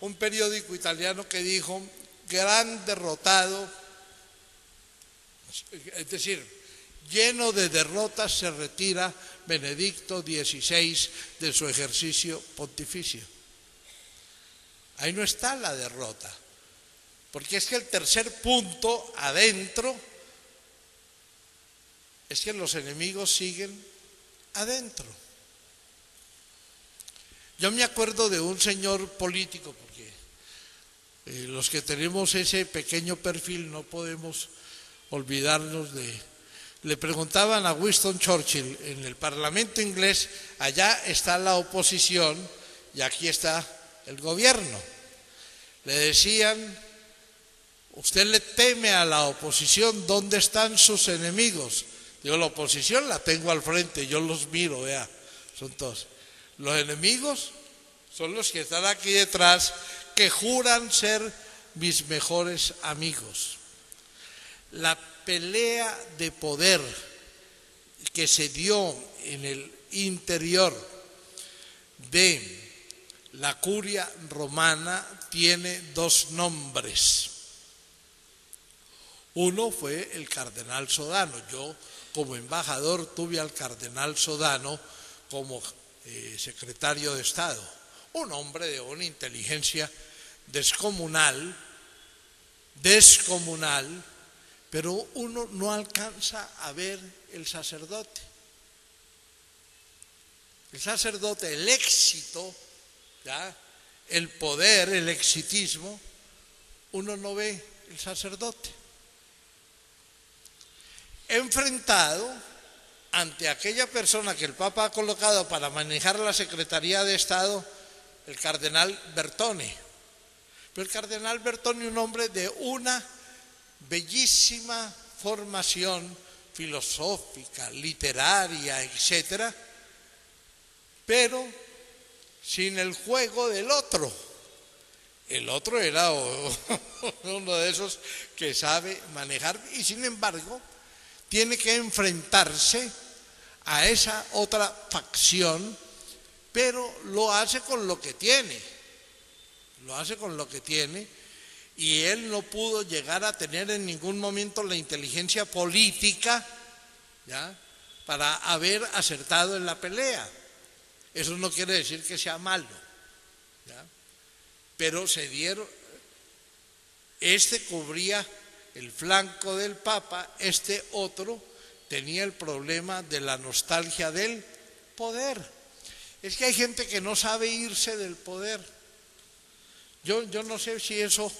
un periódico italiano que dijo: gran derrotado, es decir, lleno de derrotas se retira Benedicto XVI de su ejercicio pontificio. Ahí no está la derrota, porque es que el tercer punto adentro es que los enemigos siguen adentro. Yo me acuerdo de un señor político, porque los que tenemos ese pequeño perfil no podemos olvidarnos de... Le preguntaban a Winston Churchill en el Parlamento inglés: allá está la oposición y aquí está el gobierno. Le decían: usted le teme a la oposición, ¿dónde están sus enemigos? Digo, la oposición la tengo al frente, yo los miro, vea, son todos. Los enemigos son los que están aquí detrás, que juran ser mis mejores amigos. La pelea de poder que se dio en el interior de la curia romana tiene dos nombres. Uno fue el cardenal Sodano. Yo, como embajador, tuve al cardenal Sodano como secretario de Estado, un hombre de una inteligencia descomunal, pero uno no alcanza a ver el sacerdote. El sacerdote, el éxito, ¿ya?, el poder, el exitismo, uno no ve el sacerdote. Enfrentado ante aquella persona que el Papa ha colocado para manejar la Secretaría de Estado, el cardenal Bertone. Pero el cardenal Bertone, un hombre de una bellísima formación filosófica, literaria, etcétera, pero sin el juego del otro. El otro era uno de esos que sabe manejar y sin embargo tiene que enfrentarse a esa otra facción, pero lo hace con lo que tiene. Y él no pudo llegar a tener en ningún momento la inteligencia política, ¿ya?, para haber acertado en la pelea. Eso no quiere decir que sea malo, ¿ya?, pero se dieron. Este cubría el flanco del Papa, este otro tenía el problema de la nostalgia del poder. Es que hay gente que no sabe irse del poder. Yo no sé si eso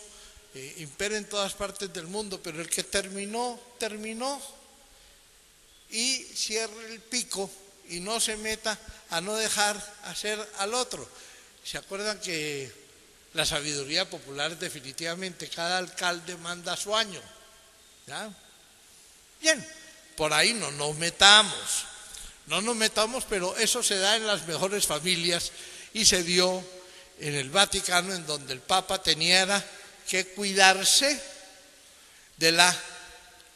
impera en todas partes del mundo, pero el que terminó, y cierre el pico y no se meta a no dejar hacer al otro. ¿Se acuerdan que la sabiduría popular definitivamente cada alcalde manda a su año? ¿Ya? Bien, por ahí no nos metamos, pero eso se da en las mejores familias y se dio en el Vaticano, en donde el Papa tenía que cuidarse de la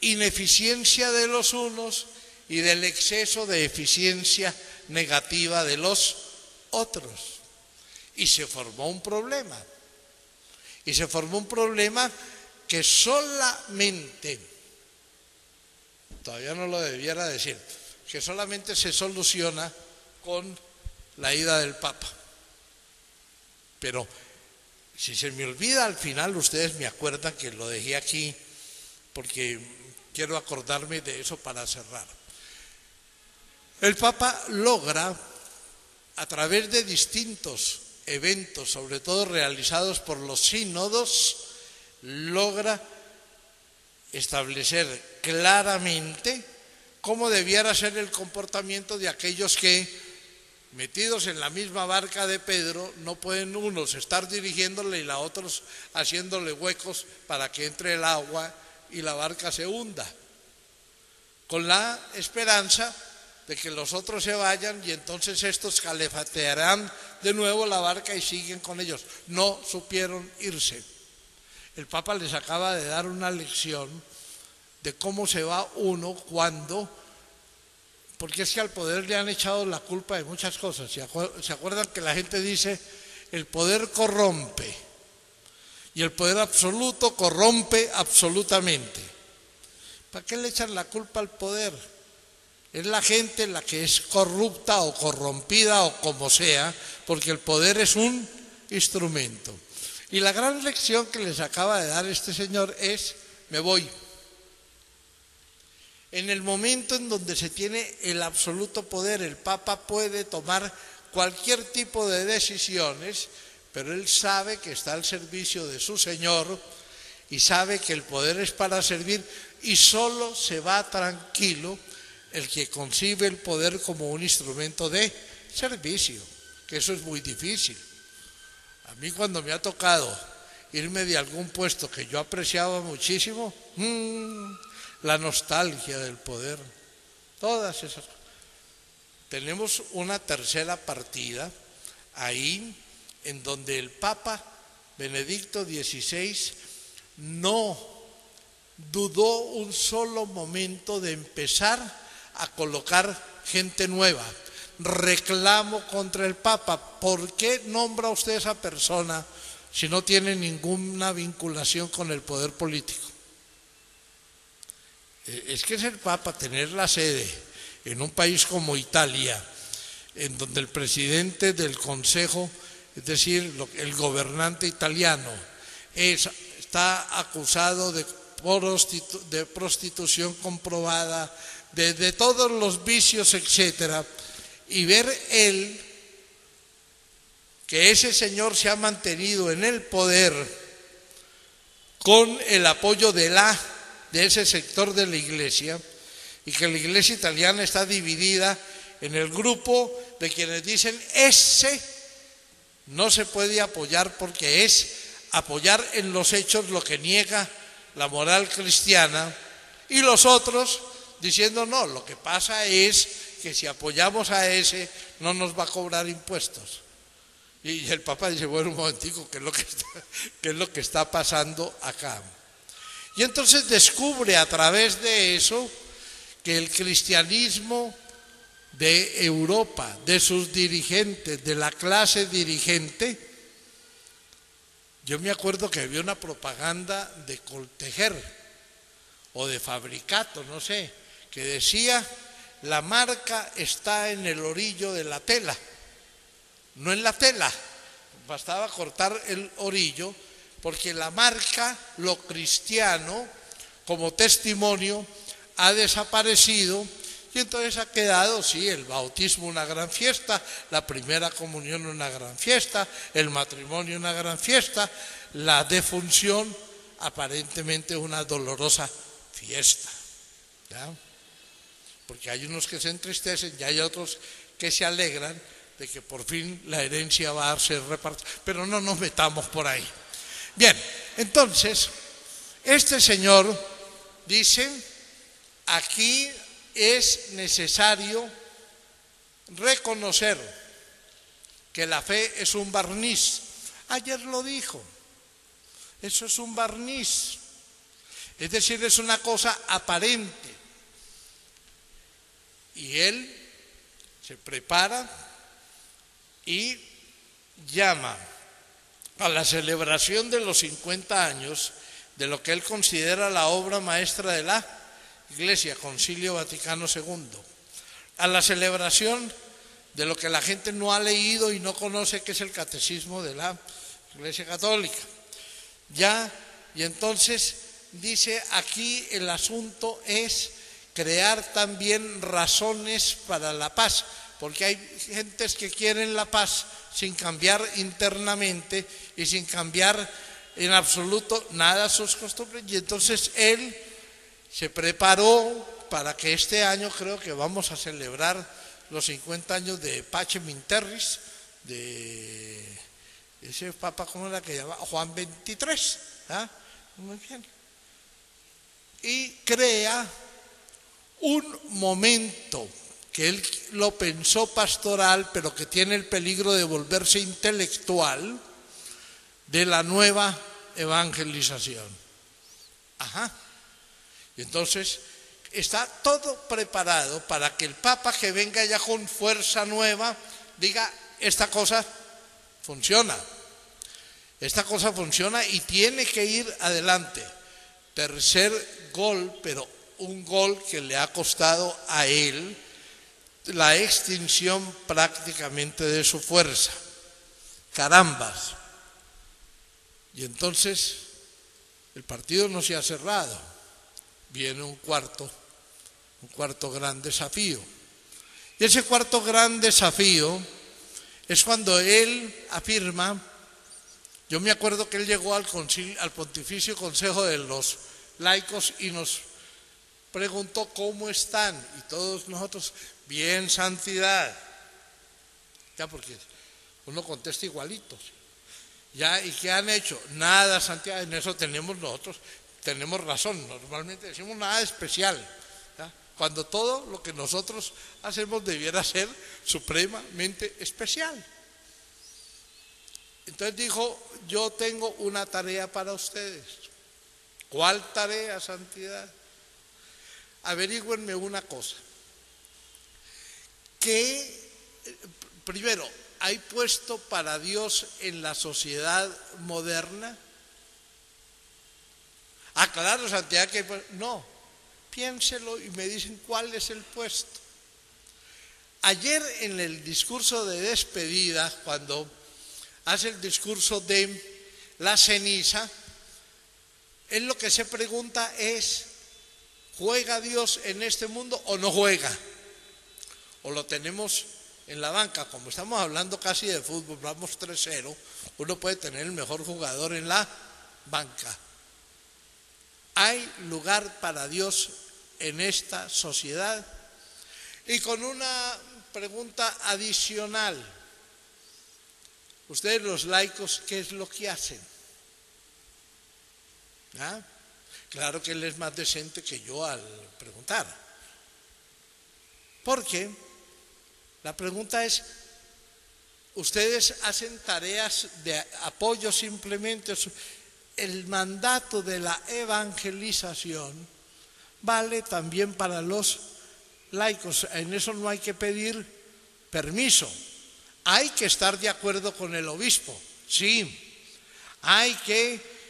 ineficiencia de los unos y del exceso de eficiencia negativa de los otros. Y se formó un problema. Que solamente, todavía no lo debiera decir, que solamente se soluciona con la ida del Papa. Pero si se me olvida al final, ustedes me acuerdan que lo dejé aquí, porque quiero acordarme de eso para cerrar. El Papa logra, a través de distintos eventos, sobre todo realizados por los sínodos, logra establecer claramente cómo debiera ser el comportamiento de aquellos que, metidos en la misma barca de Pedro, no pueden unos estar dirigiéndole y la otros haciéndole huecos para que entre el agua y la barca se hunda, con la esperanza de que los otros se vayan y entonces estos calefatearán de nuevo la barca y siguen con ellos. No supieron irse. El Papa les acaba de dar una lección de cómo se va uno cuando, porque es que al poder le han echado la culpa de muchas cosas. ¿Se acuerdan que la gente dice el poder corrompe y el poder absoluto corrompe absolutamente? ¿Para qué le echan la culpa al poder? Es la gente la que es corrupta o corrompida o como sea, porque el poder es un instrumento. Y la gran lección que les acaba de dar este señor es: me voy. En el momento en donde se tiene el absoluto poder, el Papa puede tomar cualquier tipo de decisiones, pero él sabe que está al servicio de su Señor y sabe que el poder es para servir, y solo se va tranquilo el que concibe el poder como un instrumento de servicio, que eso es muy difícil. A mí cuando me ha tocado irme de algún puesto que yo apreciaba muchísimo, la nostalgia del poder, todas esas cosas. Tenemos una tercera partida ahí en donde el Papa Benedicto XVI no dudó un solo momento de empezar a colocar gente nueva. Reclamo contra el Papa: ¿por qué nombra usted a esa persona si no tiene ninguna vinculación con el poder político? Es que es el Papa tener la sede en un país como Italia, en donde el presidente del Consejo, es decir, el gobernante italiano, está acusado de prostitución comprobada, de todos los vicios, etcétera, y ver él que ese señor se ha mantenido en el poder con el apoyo de ese sector de la Iglesia, y que la Iglesia italiana está dividida en el grupo de quienes dicen ese no se puede apoyar porque es apoyar en los hechos lo que niega la moral cristiana, y los otros diciendo no, lo que pasa es que si apoyamos a ese no nos va a cobrar impuestos. Y el Papa dice, bueno, un momentico, ¿qué es lo que está pasando acá? Y entonces descubre a través de eso que el cristianismo de Europa, de sus dirigentes, de la clase dirigente, yo me acuerdo que había una propaganda de Coltejer o de Fabricato, no sé, que decía: la marca está en el orillo de la tela, no en la tela. Bastaba cortar el orillo, porque la marca, lo cristiano, como testimonio, ha desaparecido, y entonces ha quedado, sí, el bautismo una gran fiesta, la primera comunión una gran fiesta, el matrimonio una gran fiesta, la defunción aparentemente una dolorosa fiesta, ¿ya? Porque hay unos que se entristecen y hay otros que se alegran de que por fin la herencia va a ser repartida, pero no nos metamos por ahí. Bien, entonces, este señor dice: aquí es necesario reconocer que la fe es un barniz. Ayer lo dijo, eso es un barniz, es decir, es una cosa aparente. Y él se prepara y llama a la celebración de los 50 años de lo que él considera la obra maestra de la Iglesia, Concilio Vaticano II, a la celebración de lo que la gente no ha leído y no conoce, que es el catecismo de la Iglesia Católica. Y entonces dice: aquí el asunto es crear también razones para la paz, porque hay gentes que quieren la paz sin cambiar internamente y sin cambiar en absoluto nada sus costumbres. Y entonces él se preparó para que este año, creo que vamos a celebrar los 50 años de Pacem in Terris, de ese papa, ¿cómo era que llamaba? Juan XXIII, ¿ah? Muy bien. Y crea un momento que él lo pensó pastoral, pero que tiene el peligro de volverse intelectual, de la nueva evangelización. Ajá. Y entonces está todo preparado para que el Papa que venga ya con fuerza nueva diga, esta cosa funciona. Esta cosa funciona y tiene que ir adelante. Tercer gol, pero un gol que le ha costado a él la extinción prácticamente de su fuerza. Carambas. Y entonces el partido no se ha cerrado. Viene un cuarto gran desafío. Y ese cuarto gran desafío es cuando él afirma, yo me acuerdo que él llegó al Pontificio Consejo de los Laicos y nos preguntó cómo están, y todos nosotros, bien, santidad. Ya, porque uno contesta igualito. Ya, ¿y qué han hecho? Nada, santidad. En eso nosotros tenemos razón. Normalmente decimos nada especial, ¿ya? Cuando todo lo que nosotros hacemos debiera ser supremamente especial. Entonces dijo, yo tengo una tarea para ustedes. ¿Cuál tarea, santidad? Averígüenme una cosa. ¿Qué, primero, hay puesto para Dios en la sociedad moderna? Ah, claro, santidad, que no. Piénselo y me dicen cuál es el puesto. Ayer en el discurso de despedida, cuando hace el discurso de la ceniza, él lo que se pregunta es, ¿juega Dios en este mundo o no juega? ¿O lo tenemos en la banca? Como estamos hablando casi de fútbol, vamos 3-0, uno puede tener el mejor jugador en la banca. ¿Hay lugar para Dios en esta sociedad? Y con una pregunta adicional, ustedes los laicos, ¿qué es lo que hacen? ¿Ah? Claro que él es más decente que yo al preguntar. Porque la pregunta es, ¿ustedes hacen tareas de apoyo simplemente? El mandato de la evangelización vale también para los laicos. En eso no hay que pedir permiso. Hay que estar de acuerdo con el obispo, sí. Hay que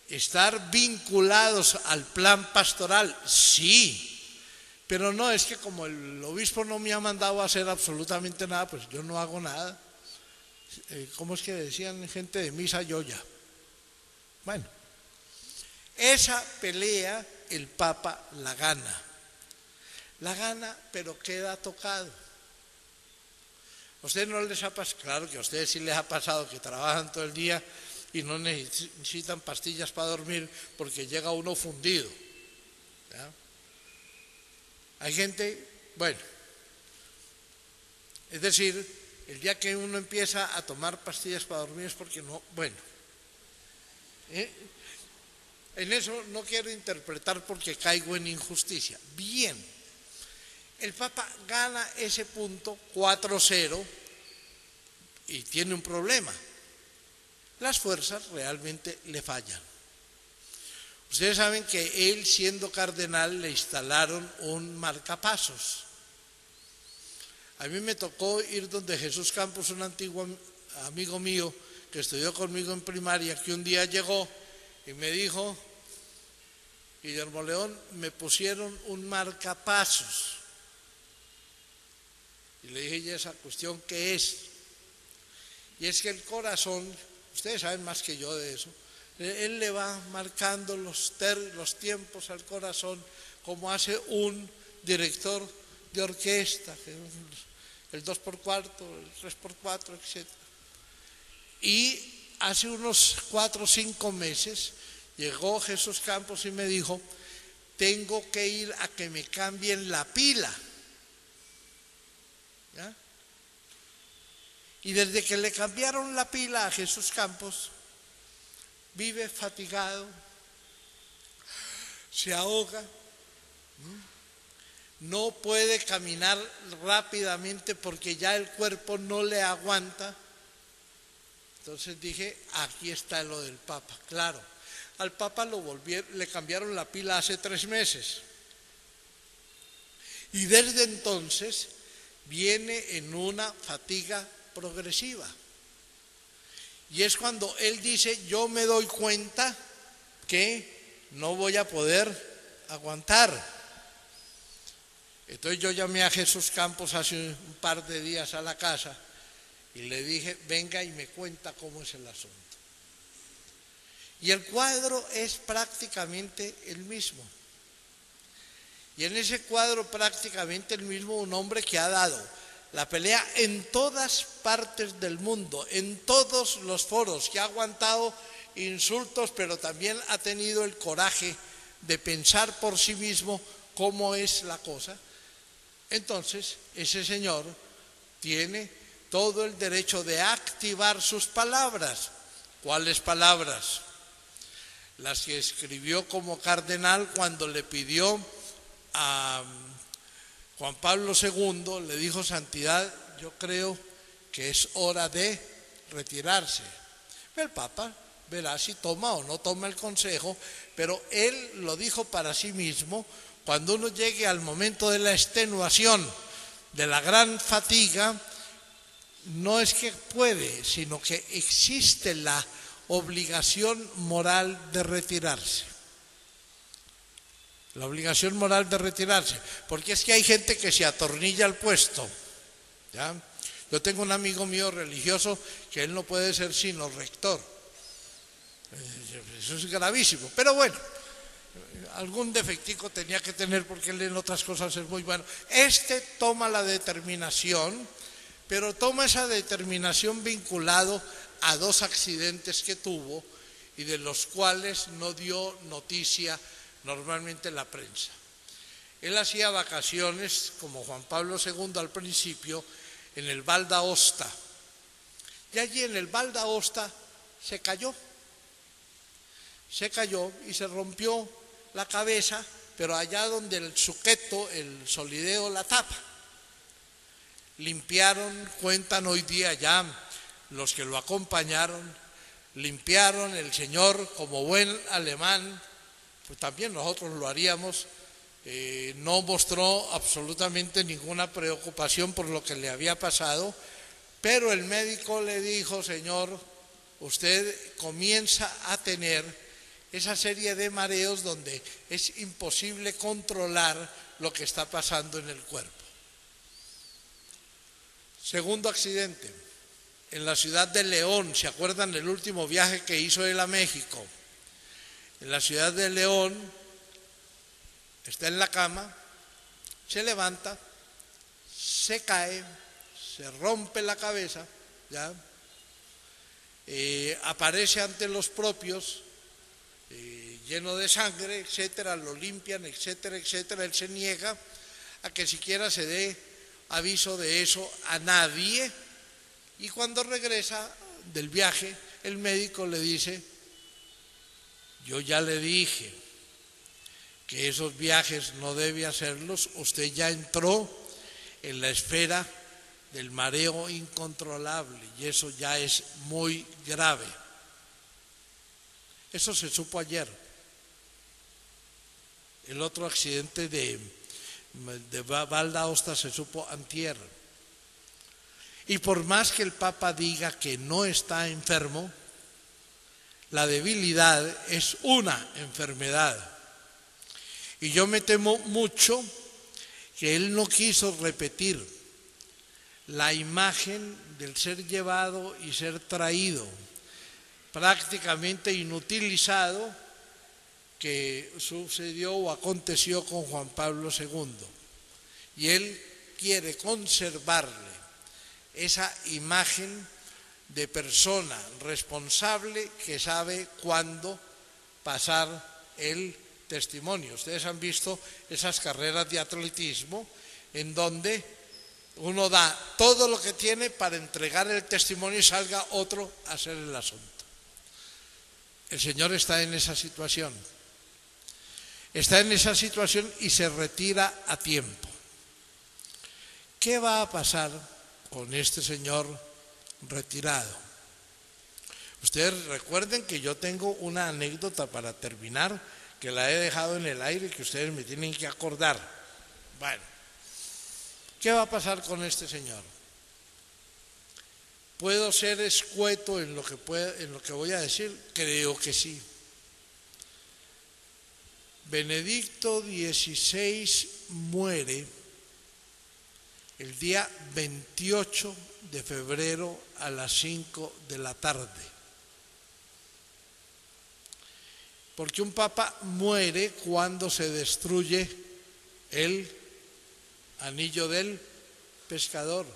estar vinculados al plan pastoral, sí. Pero no, es que como el obispo no me ha mandado a hacer absolutamente nada, pues yo no hago nada. ¿Cómo es que decían gente de misa yoya? Bueno, esa pelea el Papa la gana. La gana, pero queda tocado. ¿A ustedes no les ha pasado? Claro que a ustedes sí les ha pasado que trabajan todo el día y no necesitan pastillas para dormir porque llega uno fundido. ¿Ya? Hay gente, bueno, es decir, el día que uno empieza a tomar pastillas para dormir es porque no, bueno. En eso no quiero interpretar porque caigo en injusticia. Bien, el Papa gana ese punto 4-0 y tiene un problema. Las fuerzas realmente le fallan. Ustedes saben que él, siendo cardenal, le instalaron un marcapasos. A mí me tocó ir donde Jesús Campos, un antiguo amigo mío que estudió conmigo en primaria, que un día llegó y me dijo, Guillermo León, me pusieron un marcapasos. Y le dije, ¿y esa cuestión qué es? Y es que el corazón, ustedes saben más que yo de eso, él le va marcando los tiempos al corazón como hace un director de orquesta, el 2x4, el 3x4, etc. Y hace unos 4 o 5 meses llegó Jesús Campos y me dijo, tengo que ir a que me cambien la pila. ¿Ya? Y desde que le cambiaron la pila a Jesús Campos, vive fatigado, se ahoga, no puede caminar rápidamente porque ya el cuerpo no le aguanta. Entonces dije, aquí está lo del Papa. Claro, al Papa le cambiaron la pila hace 3 meses. Y desde entonces viene en una fatiga progresiva. Y es cuando él dice, yo me doy cuenta que no voy a poder aguantar. Entonces yo llamé a Jesús Campos hace un par de días a la casa y le dije, venga y me cuenta cómo es el asunto. Y el cuadro es prácticamente el mismo. Y en ese cuadro prácticamente el mismo, un hombre que ha dado la pelea en todas partes del mundo, en todos los foros, que ha aguantado insultos, pero también ha tenido el coraje de pensar por sí mismo cómo es la cosa. Entonces, ese señor tiene todo el derecho de activar sus palabras. ¿Cuáles palabras? Las que escribió como cardenal cuando le pidió a Juan Pablo II, le dijo, Santidad, yo creo que es hora de retirarse. El Papa verá si toma o no toma el consejo, pero él lo dijo para sí mismo. Cuando uno llegue al momento de la extenuación, de la gran fatiga, no es que puede, sino que existe la obligación moral de retirarse. La obligación moral de retirarse, porque es que hay gente que se atornilla al puesto, ¿ya? Yo tengo un amigo mío religioso que él no puede ser sino rector. Eso es gravísimo, pero bueno, algún defectico tenía que tener porque él en otras cosas es muy bueno. Este toma la determinación, pero toma esa determinación vinculado a 2 accidentes que tuvo y de los cuales no dio noticia normalmente la prensa. Él hacía vacaciones, como Juan Pablo II al principio, en el Val d'Aosta. Y allí en el Val d'Aosta se cayó y se rompió la cabeza, pero allá donde el suqueto, el solideo, la tapa. Limpiaron, cuentan hoy día ya los que lo acompañaron, limpiaron, el señor como buen alemán, pues también nosotros lo haríamos, no mostró absolutamente ninguna preocupación por lo que le había pasado, pero el médico le dijo, señor, usted comienza a tener esa serie de mareos donde es imposible controlar lo que está pasando en el cuerpo. Segundo accidente, en la ciudad de León, ¿se acuerdan del último viaje que hizo él a México? En la ciudad de León, está en la cama, se levanta, se cae, se rompe la cabeza, ¿ya? Aparece ante los propios, lleno de sangre, etcétera, lo limpian, etcétera, etcétera. Él se niega a que siquiera se dé aviso de eso a nadie, y cuando regresa del viaje, el médico le dice, yo ya le dije que esos viajes no debe hacerlos, usted ya entró en la esfera del mareo incontrolable y eso ya es muy grave. Eso se supo ayer. El otro accidente de Val d'Aosta se supo antier. Y por más que el Papa diga que no está enfermo, la debilidad es una enfermedad. Y yo me temo mucho que él no quiso repetir la imagen del ser llevado y ser traído, prácticamente inutilizado, que sucedió o aconteció con Juan Pablo II. Y él quiere conservarle esa imagen de persona responsable que sabe cuándo pasar el testimonio. Ustedes han visto esas carreras de atletismo en donde uno da todo lo que tiene para entregar el testimonio y salga otro a hacer el asunto. El Señor está en esa situación. Está en esa situación y se retira a tiempo. ¿qué va a pasar con este señor retirado? Ustedes recuerden que yo tengo una anécdota para terminar, que la he dejado en el aire y que ustedes me tienen que acordar. Bueno, ¿qué va a pasar con este señor? ¿Puedo ser escueto en lo que voy a decir? Creo que sí. Benedicto XVI muere el día 28 de febrero a las 5 de la tarde. Porque un papa muere cuando se destruye el anillo del pescador.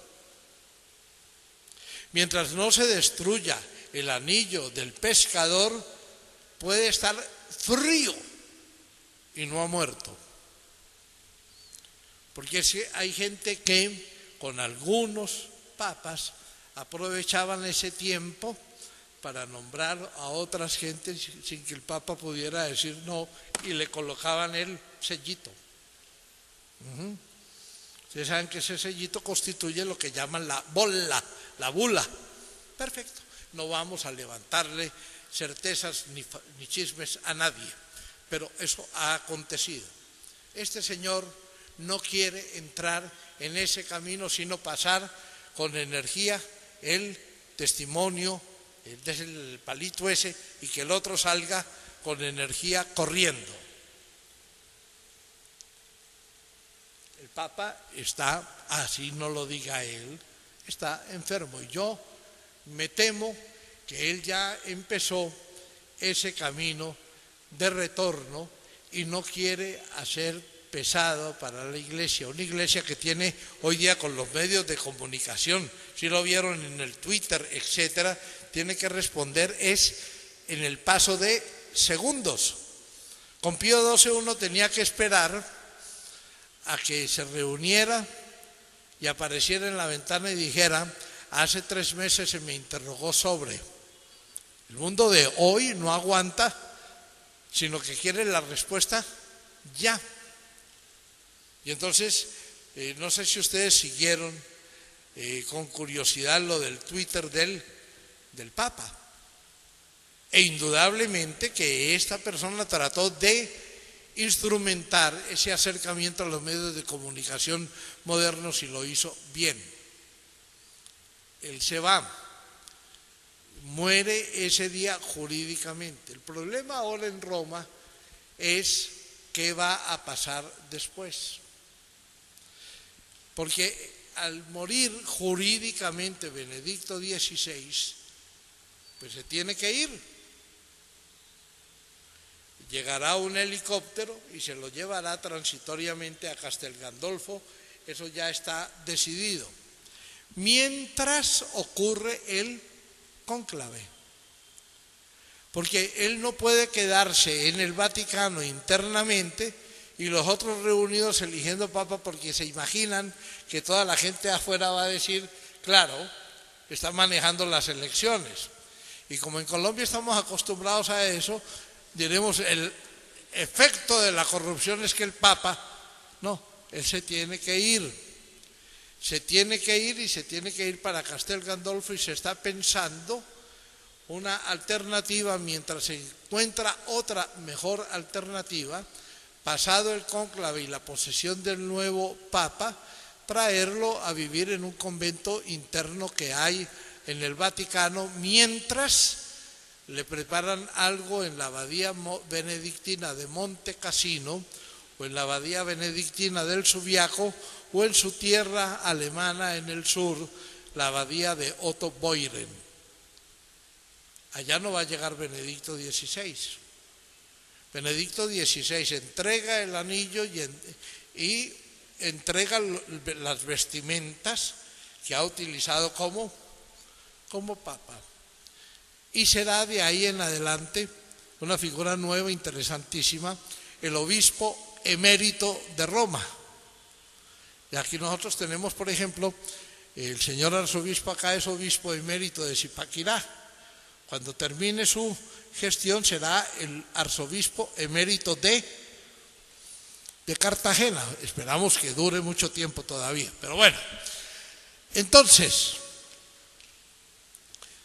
Mientras no se destruya el anillo del pescador, puede estar frío y no ha muerto. Porque hay gente que con algunos papas aprovechaban ese tiempo para nombrar a otras gentes sin que el Papa pudiera decir no, y le colocaban el sellito. Ustedes saben que ese sellito constituye lo que llaman la bula. Perfecto, no vamos a levantarle certezas ni chismes a nadie, pero eso ha acontecido. Este señor no quiere entrar en ese camino, sino pasar con energía el testimonio desde el palito ese, y que el otro salga con energía corriendo. El Papa está, así no lo diga él, está enfermo, y yo me temo que él ya empezó ese camino de retorno y no quiere hacer pesado para la iglesia, una iglesia que tiene hoy día con los medios de comunicación, si lo vieron en el Twitter, etcétera, tiene que responder es en el paso de segundos. Con Pío XII uno tenía que esperar a que se reuniera y apareciera en la ventana y dijera: hace 3 meses se me interrogó sobre. El mundo de hoy no aguanta, sino que quiere la respuesta ya. Y entonces, no sé si ustedes siguieron con curiosidad lo del Twitter del Papa. E indudablemente que esta persona trató de instrumentar ese acercamiento a los medios de comunicación modernos y lo hizo bien. Él se va, muere ese día jurídicamente. El problema ahora en Roma es qué va a pasar después. Porque al morir jurídicamente Benedicto XVI, pues se tiene que ir. Llegará un helicóptero y se lo llevará transitoriamente a Castel Gandolfo, eso ya está decidido. Mientras ocurre el cónclave, porque él no puede quedarse en el Vaticano internamente y los otros reunidos eligiendo papa, porque se imaginan que toda la gente afuera va a decir, claro, está manejando las elecciones. Y como en Colombia estamos acostumbrados a eso, diremos, el efecto de la corrupción es que el Papa, no, él se tiene que ir. Se tiene que ir y se tiene que ir para Castel Gandolfo, y se está pensando una alternativa mientras se encuentra otra mejor alternativa, pasado el cónclave y la posesión del nuevo Papa, traerlo a vivir en un convento interno que hay en el Vaticano, mientras le preparan algo en la abadía benedictina de Monte Cassino, o en la abadía benedictina del Subiaco, o en su tierra alemana en el sur, la abadía de Otto Beuren. Allá no va a llegar Benedicto XVI. Benedicto XVI entrega el anillo y entrega las vestimentas que ha utilizado como papa. Y será de ahí en adelante una figura nueva, interesantísima, el obispo emérito de Roma. Y aquí nosotros tenemos, por ejemplo, el señor arzobispo acá es obispo emérito de Zipaquirá. Cuando termine su gestión será el arzobispo emérito de de Cartagena. Esperamos que dure mucho tiempo todavía, pero bueno. Entonces,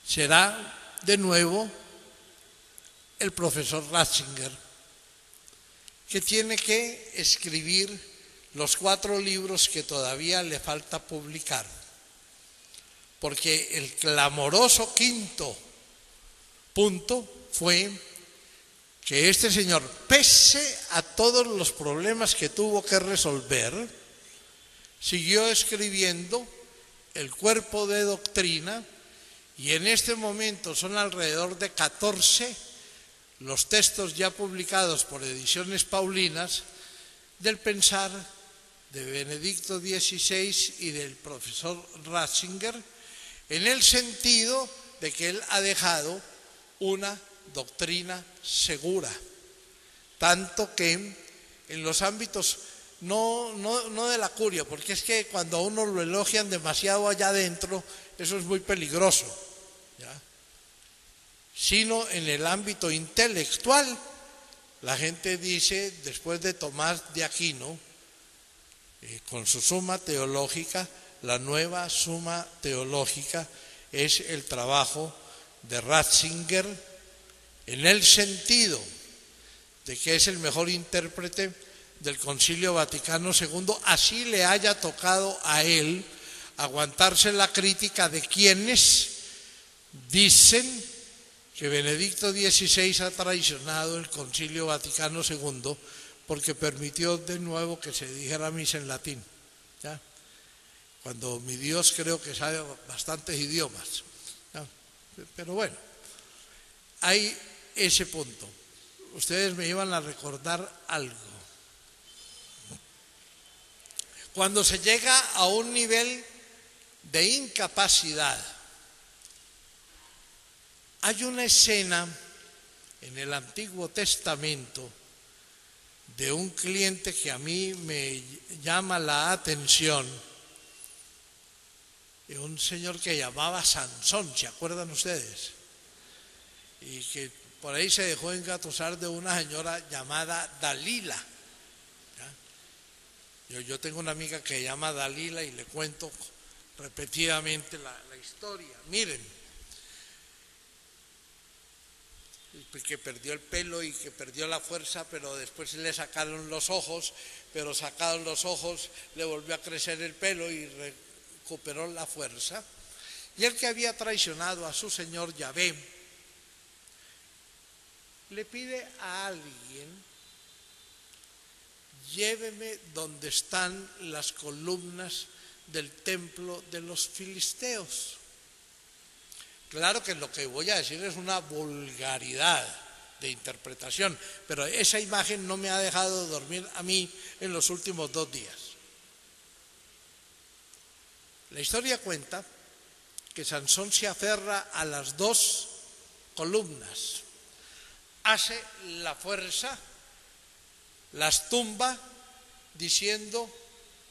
será de nuevo el profesor Ratzinger, que tiene que escribir los 4 libros que todavía le falta publicar, porque el clamoroso quinto punto fue que este señor, pese a todos los problemas que tuvo que resolver, siguió escribiendo el cuerpo de doctrina, y en este momento son alrededor de 14 los textos ya publicados por Ediciones Paulinas del pensar de Benedicto XVI y del profesor Ratzinger, en el sentido de que él ha dejado una doctrina segura, tanto que en los ámbitos no de la curia, porque es que cuando a uno lo elogian demasiado allá adentro, eso es muy peligroso, ¿ya? Sino en el ámbito intelectual, la gente dice, después de Tomás de Aquino, con su Suma Teológica, la nueva Suma Teológica es el trabajo de Ratzinger, en el sentido de que es el mejor intérprete del Concilio Vaticano II, así le haya tocado a él aguantarse la crítica de quienes dicen que Benedicto XVI ha traicionado el Concilio Vaticano II porque permitió de nuevo que se dijera misa en latín, ¿ya? Cuando mi Dios creo que sabe bastantes idiomas, ¿ya? Pero bueno, hay ese punto. Ustedes me iban a recordar algo. Cuando se llega a un nivel de incapacidad, hay una escena en el Antiguo Testamento de un cliente que a mí me llama la atención, de un señor que llamaba Sansón, ¿se acuerdan ustedes? Y que por ahí se dejó engatusar de una señora llamada Dalila. Yo tengo una amiga que se llama Dalila y le cuento repetidamente la historia. Miren, que perdió el pelo y que perdió la fuerza, pero después le sacaron los ojos, pero sacados los ojos le volvió a crecer el pelo y recuperó la fuerza. Y el que había traicionado a su señor Yahvé le pide a alguien: lléveme donde están las columnas del templo de los filisteos. Claro que lo que voy a decir es una vulgaridad de interpretación, pero esa imagen no me ha dejado dormir a mí en los últimos 2 días. La historia cuenta que Sansón se aferra a las 2 columnas, hace la fuerza, las tumba diciendo: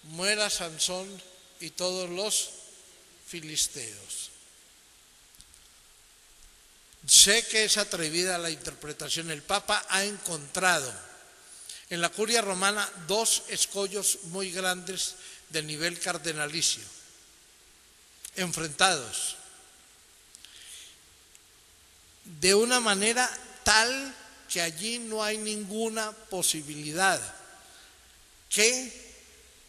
muera Sansón y todos los filisteos. Sé que es atrevida la interpretación. El Papa ha encontrado en la curia romana 2 escollos muy grandes de nivel cardenalicio, enfrentados de una manera tal que allí no hay ninguna posibilidad que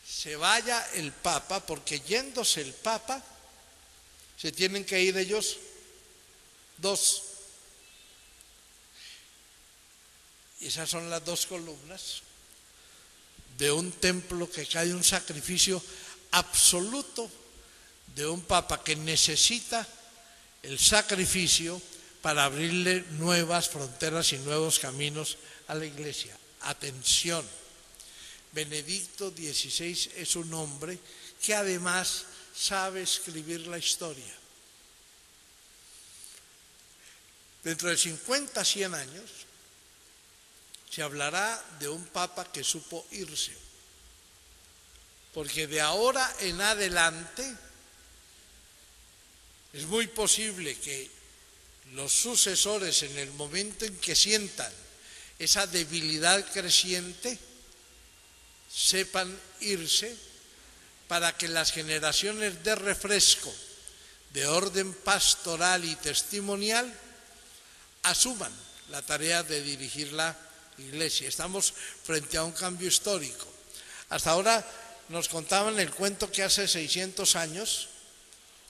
se vaya el Papa, porque yéndose el Papa se tienen que ir ellos 2. Y esas son las 2 columnas de un templo que cae, un sacrificio absoluto de un Papa que necesita el sacrificio para abrirle nuevas fronteras y nuevos caminos a la Iglesia. Atención, Benedicto XVI es un hombre que además sabe escribir la historia. Dentro de 50, 100 años se hablará de un Papa que supo irse, porque de ahora en adelante es muy posible que los sucesores, en el momento en que sientan esa debilidad creciente, sepan irse para que las generaciones de refresco de orden pastoral y testimonial asuman la tarea de dirigir la Iglesia. Estamos frente a un cambio histórico. Hasta ahora nos contaban el cuento que hace 600 años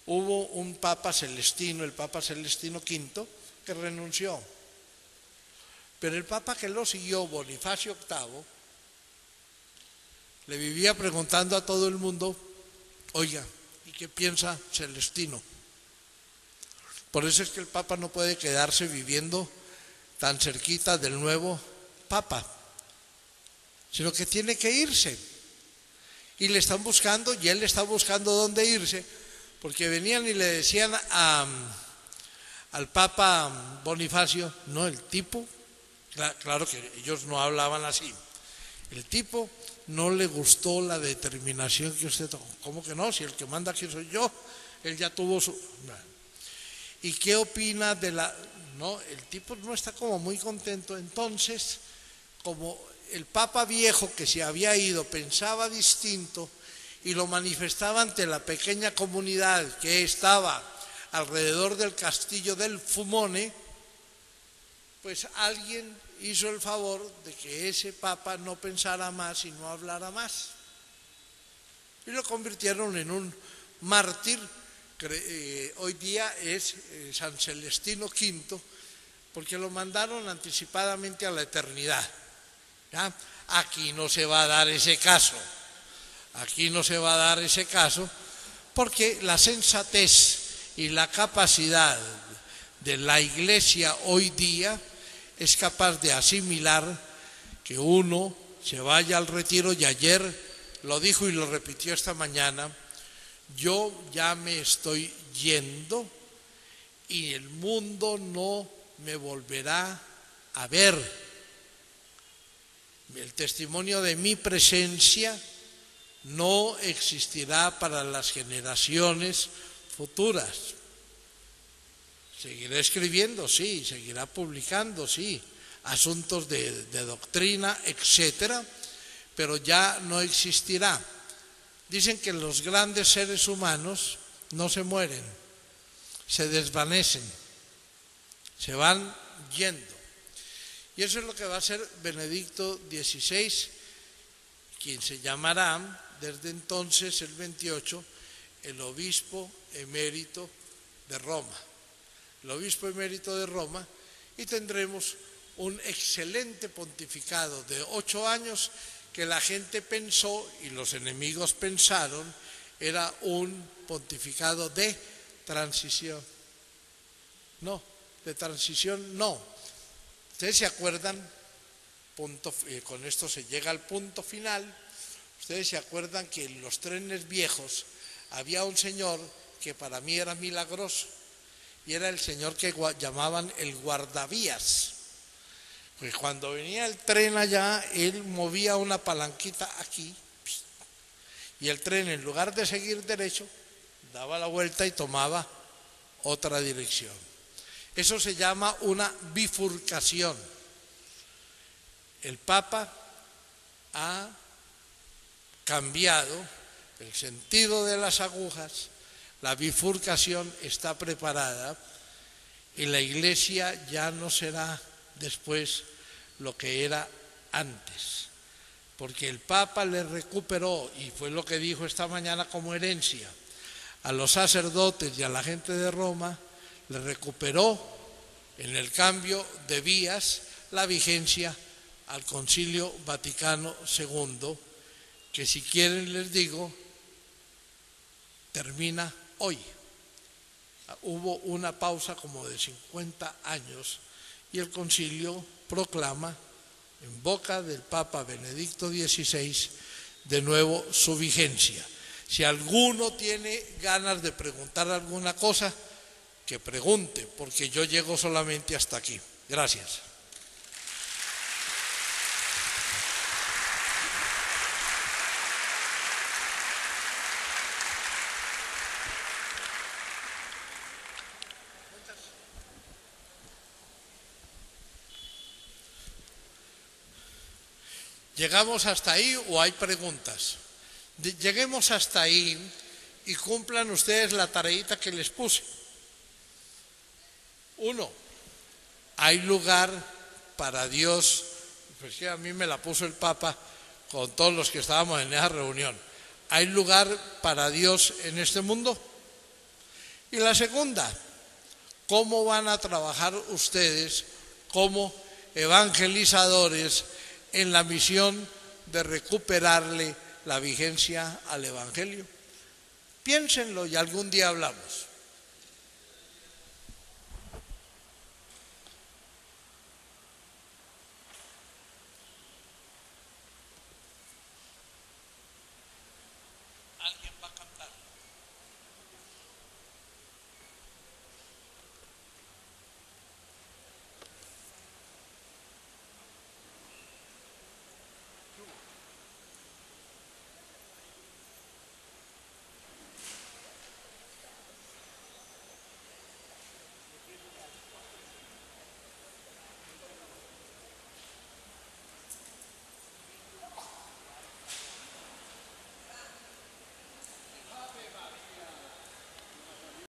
hubo un Papa Celestino, el Papa Celestino V, que renunció. Pero el Papa que lo siguió, Bonifacio VIII, le vivía preguntando a todo el mundo, oiga, ¿y qué piensa Celestino? Por eso es que el Papa no puede quedarse viviendo tan cerquita del nuevo Papa, sino que tiene que irse. Y le están buscando, y él está buscando dónde irse, porque venían y le decían al Papa Bonifacio, no, el tipo, claro que ellos no hablaban así, el tipo no le gustó la determinación que usted tomó. ¿Cómo que no? Si el que manda aquí soy yo, él ya tuvo su... ¿Y qué opina de la...? No, el tipo no está como muy contento. Entonces, como el Papa viejo que se había ido pensaba distinto y lo manifestaba ante la pequeña comunidad que estaba alrededor del castillo del Fumone, pues alguien hizo el favor de que ese Papa no pensara más y no hablara más. Y lo convirtieron en un mártir. Hoy día es San Celestino V, porque lo mandaron anticipadamente a la eternidad. ¿Ya? Aquí no se va a dar ese caso, aquí no se va a dar ese caso, porque la sensatez y la capacidad de la Iglesia hoy día es capaz de asimilar que uno se vaya al retiro, y ayer lo dijo y lo repitió esta mañana, yo ya me estoy yendo y el mundo no me volverá a ver. El testimonio de mi presencia no existirá para las generaciones futuras. Seguirá escribiendo, sí, seguirá publicando, sí, asuntos de doctrina, etcétera, pero ya no existirá. Dicen que los grandes seres humanos no se mueren, se desvanecen, se van yendo. Y eso es lo que va a hacer Benedicto XVI, quien se llamará desde entonces, el 28, el obispo emérito de Roma. El obispo emérito de Roma, y tendremos un excelente pontificado de 8 años que la gente pensó y los enemigos pensaron era un pontificado de transición. No, de transición no. ¿Ustedes se acuerdan? Con esto se llega al punto final. ¿Ustedes se acuerdan que en los trenes viejos había un señor que para mí era milagroso? Y era el señor que llamaban el guardavías. Pues cuando venía el tren allá, él movía una palanquita aquí, y el tren, en lugar de seguir derecho, daba la vuelta y tomaba otra dirección. Eso se llama una bifurcación. El Papa ha cambiado el sentido de las agujas, la bifurcación está preparada y la Iglesia ya no será después lo que era antes, porque el Papa le recuperó, y fue lo que dijo esta mañana como herencia, a los sacerdotes y a la gente de Roma, le recuperó en el cambio de vías la vigencia al Concilio Vaticano II, que si quieren les digo, termina hoy. Hubo una pausa como de 50 años y el concilio proclama en boca del Papa Benedicto XVI de nuevo su vigencia. Si alguno tiene ganas de preguntar alguna cosa, que pregunte, porque yo llego solamente hasta aquí. Gracias. ¿Llegamos hasta ahí o hay preguntas? Lleguemos hasta ahí y cumplan ustedes la tareita que les puse. 1. Hay lugar para Dios, pues que a mí me la puso el Papa con todos los que estábamos en esa reunión. ¿Hay lugar para Dios en este mundo? Y la segunda, ¿cómo van a trabajar ustedes como evangelizadores en la misión de recuperarle la vigencia al Evangelio? Piénsenlo y algún día hablamos.